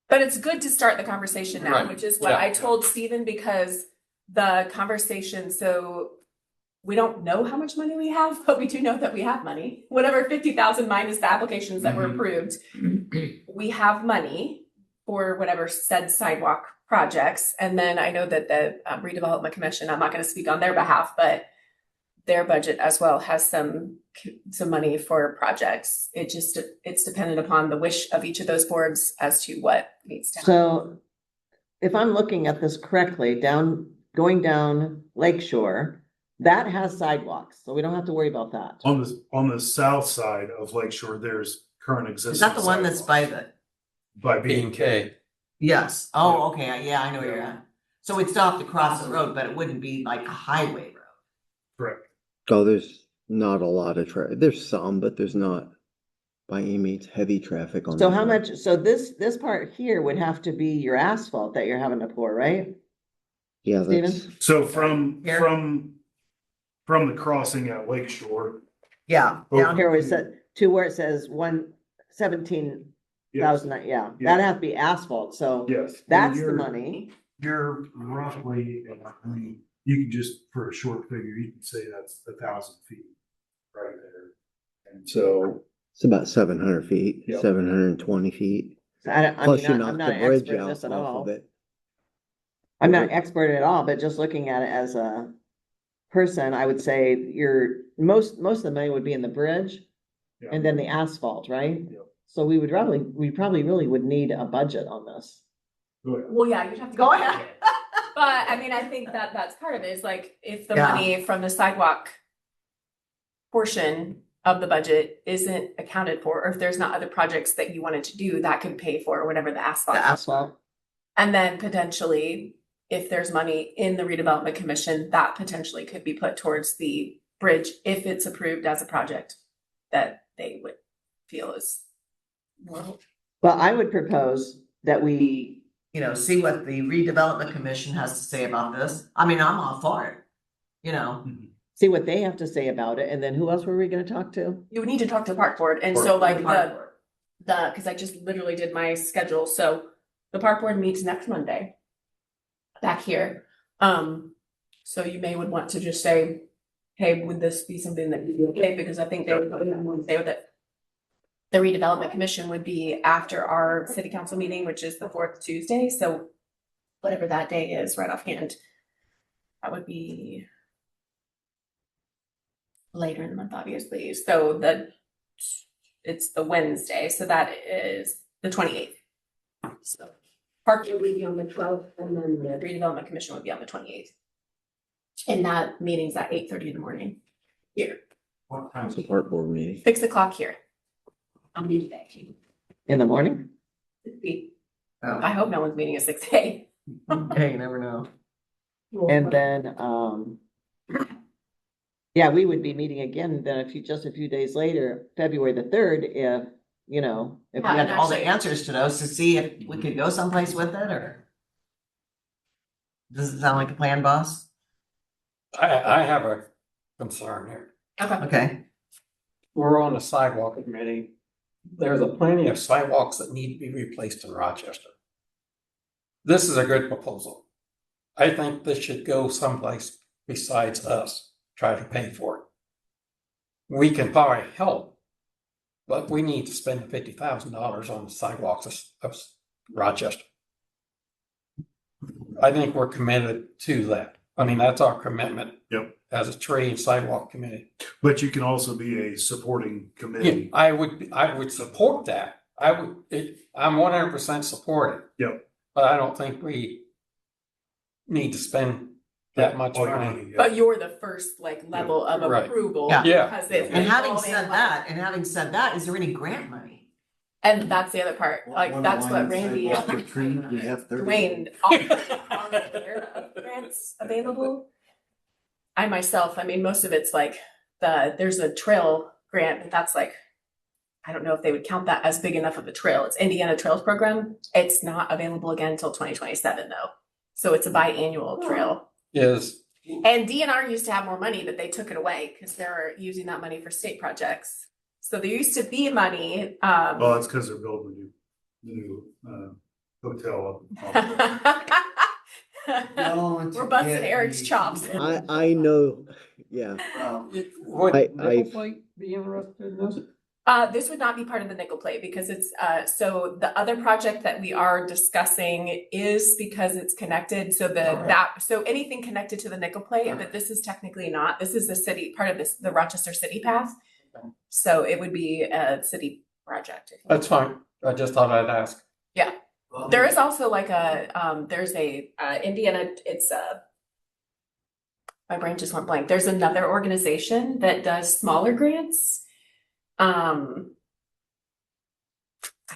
But it's good to start the conversation now, Right. which is what Yeah. I told Stephen, because the conversation, so we don't know how much money we have, but we do know that we have money. Whatever 50,000 minus the applications that were Mhm. approved, we have money for whatever said sidewalk projects. And then I know that the redevelopment commission, I'm not going to speak on their behalf, but their budget as well has some money for projects. It's dependent upon the wish of each of those boards as to what needs to happen. So if I'm looking at this correctly, going down Lakeshore, that has sidewalks, so we don't have to worry about that. on the south side of Lakeshore, there's current existing. Is that the one that's by sidewalks. the, By B&K. yes, oh, okay, yeah, I know where you're at. So we'd still have to cross the road, but it wouldn't be like a highway road. correct. Oh, there's not a lot of there's some, but there's not by any means heavy traffic on. So that how one. much, so this part here would have to be your asphalt that you're having to pour, right? Yeah, Steven? that's, So from Here? from the crossing at Lakeshore. Yeah, Oh. down Here we said, to where it says 17,000, Yes, yeah, Yeah. that'd have to be asphalt, so yes. that's the You're- money. You're roughly, I mean, you can just, for a short figure, you can say that's 1,000 feet right there. And so, it's about 700 feet, Yep. 720 feet. I Plus mean, you knock I'm the not an bridge expert in out this at off all. of it. I'm not expert at all, but just looking at it as a person, I would say most of the money would be in the bridge yeah. and then the asphalt, right? Yep. So we probably really would need a budget on this. Go ahead. Well, yeah, you'd have to Go ahead. But I mean, I think that that's part of it, is like, if the Yeah. money from the sidewalk portion of the budget isn't accounted for, or if there's not other projects that you wanted to do, that could pay for whatever the asphalt. The asphalt. And then potentially, if there's money in the redevelopment commission, that potentially could be put towards the bridge if it's approved as a project that they would feel is. Well, Well, I would propose that we, See what the redevelopment commission has to say about this. I mean, I'm all for it, see what they have to say about it, and then who else were we gonna talk to? you would need to talk to the park board, and so like because I just literally did my schedule, so the park board meets next Monday. Back here, so you would want to just say, hey, would this be something that you'd be okay, because I think they would say that The redevelopment commission would be after our city council meeting, which is the fourth Tuesday, so whatever that day is, right offhand. That would be later in the month, obviously, so it's the Wednesday, so that is the 28th. So parking would be on the 12th, and then the redevelopment commission would be on the 28th. And that meeting's at 8:30 in the morning here, What time's the park board meeting? 6 o'clock here. On Tuesday. In the morning? Oh. I hope no one's meeting at 6 a.m. Okay, you never know. And then, yeah, we would be meeting again then just a few days later, February the 3rd, if, you know, if If we had and all the actually- answers to those to see if we could go someplace with it, or? Does it sound like a plan, boss? I have a concern here. Okay. Okay, We're on the sidewalk committee. There's a plenty of sidewalks that need to be replaced in Rochester. This is a good proposal. I think this should go someplace besides us, try to pay for it. We can probably help, but we need to spend $50,000 on the sidewalks of Rochester. I think we're committed to that. I mean, that's our commitment. Yep. As a tree and sidewalk committee. But you can also be a supporting Yeah, committee. I would support that. I'm 100% support it. Yep. But I don't think we need to spend that much All your money. yeah. But you're the first like level of Right. approval. Yeah. Yeah. Because it's and having involving, said like- that, is there any grant money? And that's the other part, like, One that's what line Randy, sidewalk to tree, we have 30. Dwayne, are there grants available? I myself, I mean, most of it's like there's a trail grant, but that's like, I don't know if they would count that as big enough of a trail. It's Indiana Trails Program. It's not available again until 2027 though. So it's a biannual trail. Is, And DNR used to have more money, but they took it away because they're using that money for state projects. So there used to be money. Well, that's because they're building a new hotel up. We're busting Eric's chops. I know, yeah. would I- Nickel Plate be interested in this? This would not be part of the nickel plate because it's, so the other project that we are discussing is because it's connected, so so anything connected to the nickel plate, but this is technically not, this is the city, part of the Rochester City Path. So it would be a city project. That's fine. I just thought I'd ask. There is also like there's a, Indiana, my brain just went blank. There's another organization that does smaller grants. I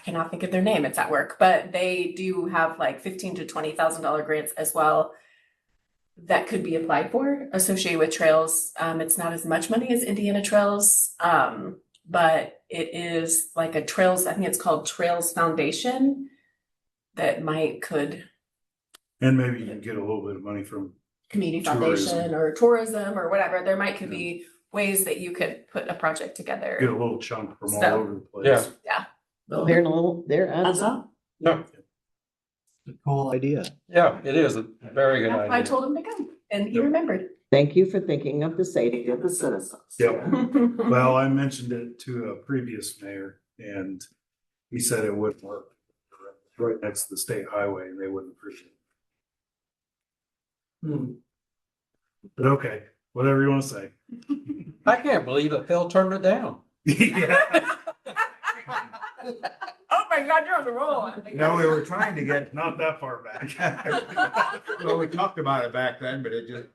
cannot think of their name, it's at work, but they do have like $15,000 to $20,000 grants as well that could be applied for associated with trails. It's not as much money as Indiana Trails, but it is like a trails, I think it's called Trails Foundation that could And maybe you can get a little bit of money from, community Tourism. foundation or tourism or whatever. There could be ways that you could put a project together. get a little chunk from all So, over the place. Yeah. Well, they're in a little, they're That's up. No, Cool idea. yeah, it is a very good That's why I idea. told him to come and he Yep. remembered. Thank you for thinking of the safety of the citizens. Yep. Well, I mentioned it to a previous mayor and he said it wouldn't work. Right next to the state highway and they wouldn't appreciate it. But okay, whatever you want to say. I can't believe that Phil turned it down. Yeah. Oh my God, you're on the roll. No, we were trying to get, Not that far back. well, we talked about it back then, but it just,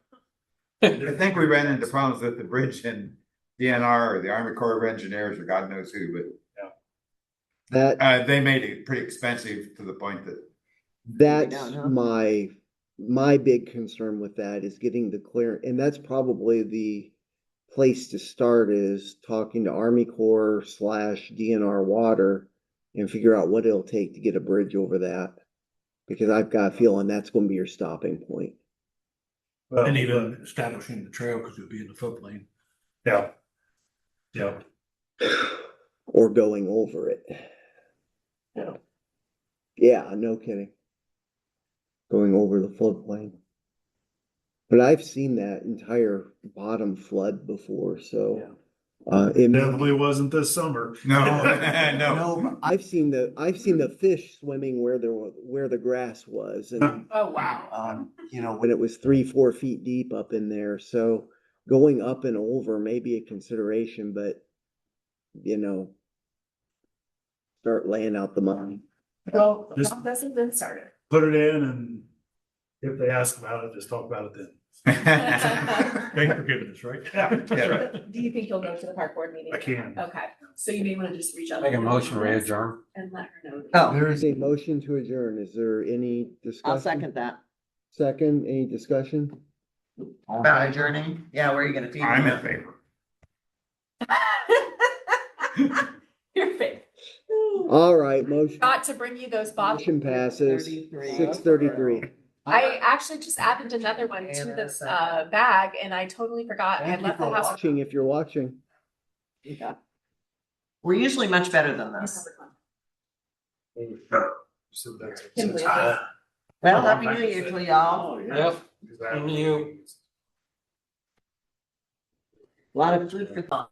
I think we ran into problems with the bridge in DNR or the Army Corps of Engineers or God knows who, but That, they made it pretty expensive to the point that that's Down, huh? my big concern with that is getting the clear, and that's probably the place to start is talking to Army Corps / DNR water and figure out what it'll take to get a bridge over that. Because I've got a feeling that's gonna be your stopping point. Well, And even establishing the trail, because it'd be in the floodplain. Yeah. Yeah. Or going over it. Yeah, no kidding. Going over the floodplain. But I've seen that entire bottom flood before, so Definitely wasn't this summer. No, no. No, but I've seen the fish swimming where the grass was, and Oh, wow. you know, when it was 3, 4 feet deep up in there. So going up and over may be a consideration, but you know, start laying out the money. Well, Just- that hasn't been started. Put it in and if they ask about it, just talk about it then. Thank you for giving us, right? Yeah, that's right. Do you think you'll go to the park board meeting? I can. Okay, so you may want to just reach out. Make a to motion, we her adjourn. And let her know. Oh, There is a motion to adjourn. Is there any discussion? I'll second that. Second, any discussion? About adjourning? Yeah, where are you gonna feed I'm in them? favor. Your faith. All right, motion Got to bring you those bottles. passes 33. 6:33. I actually just added another one to this bag and I totally forgot. I Thank you left the for house. watching, if you're watching. Okay. We're usually much better than this. Well, happy New Year to y'all. Yep. And you. A lot of food for thought.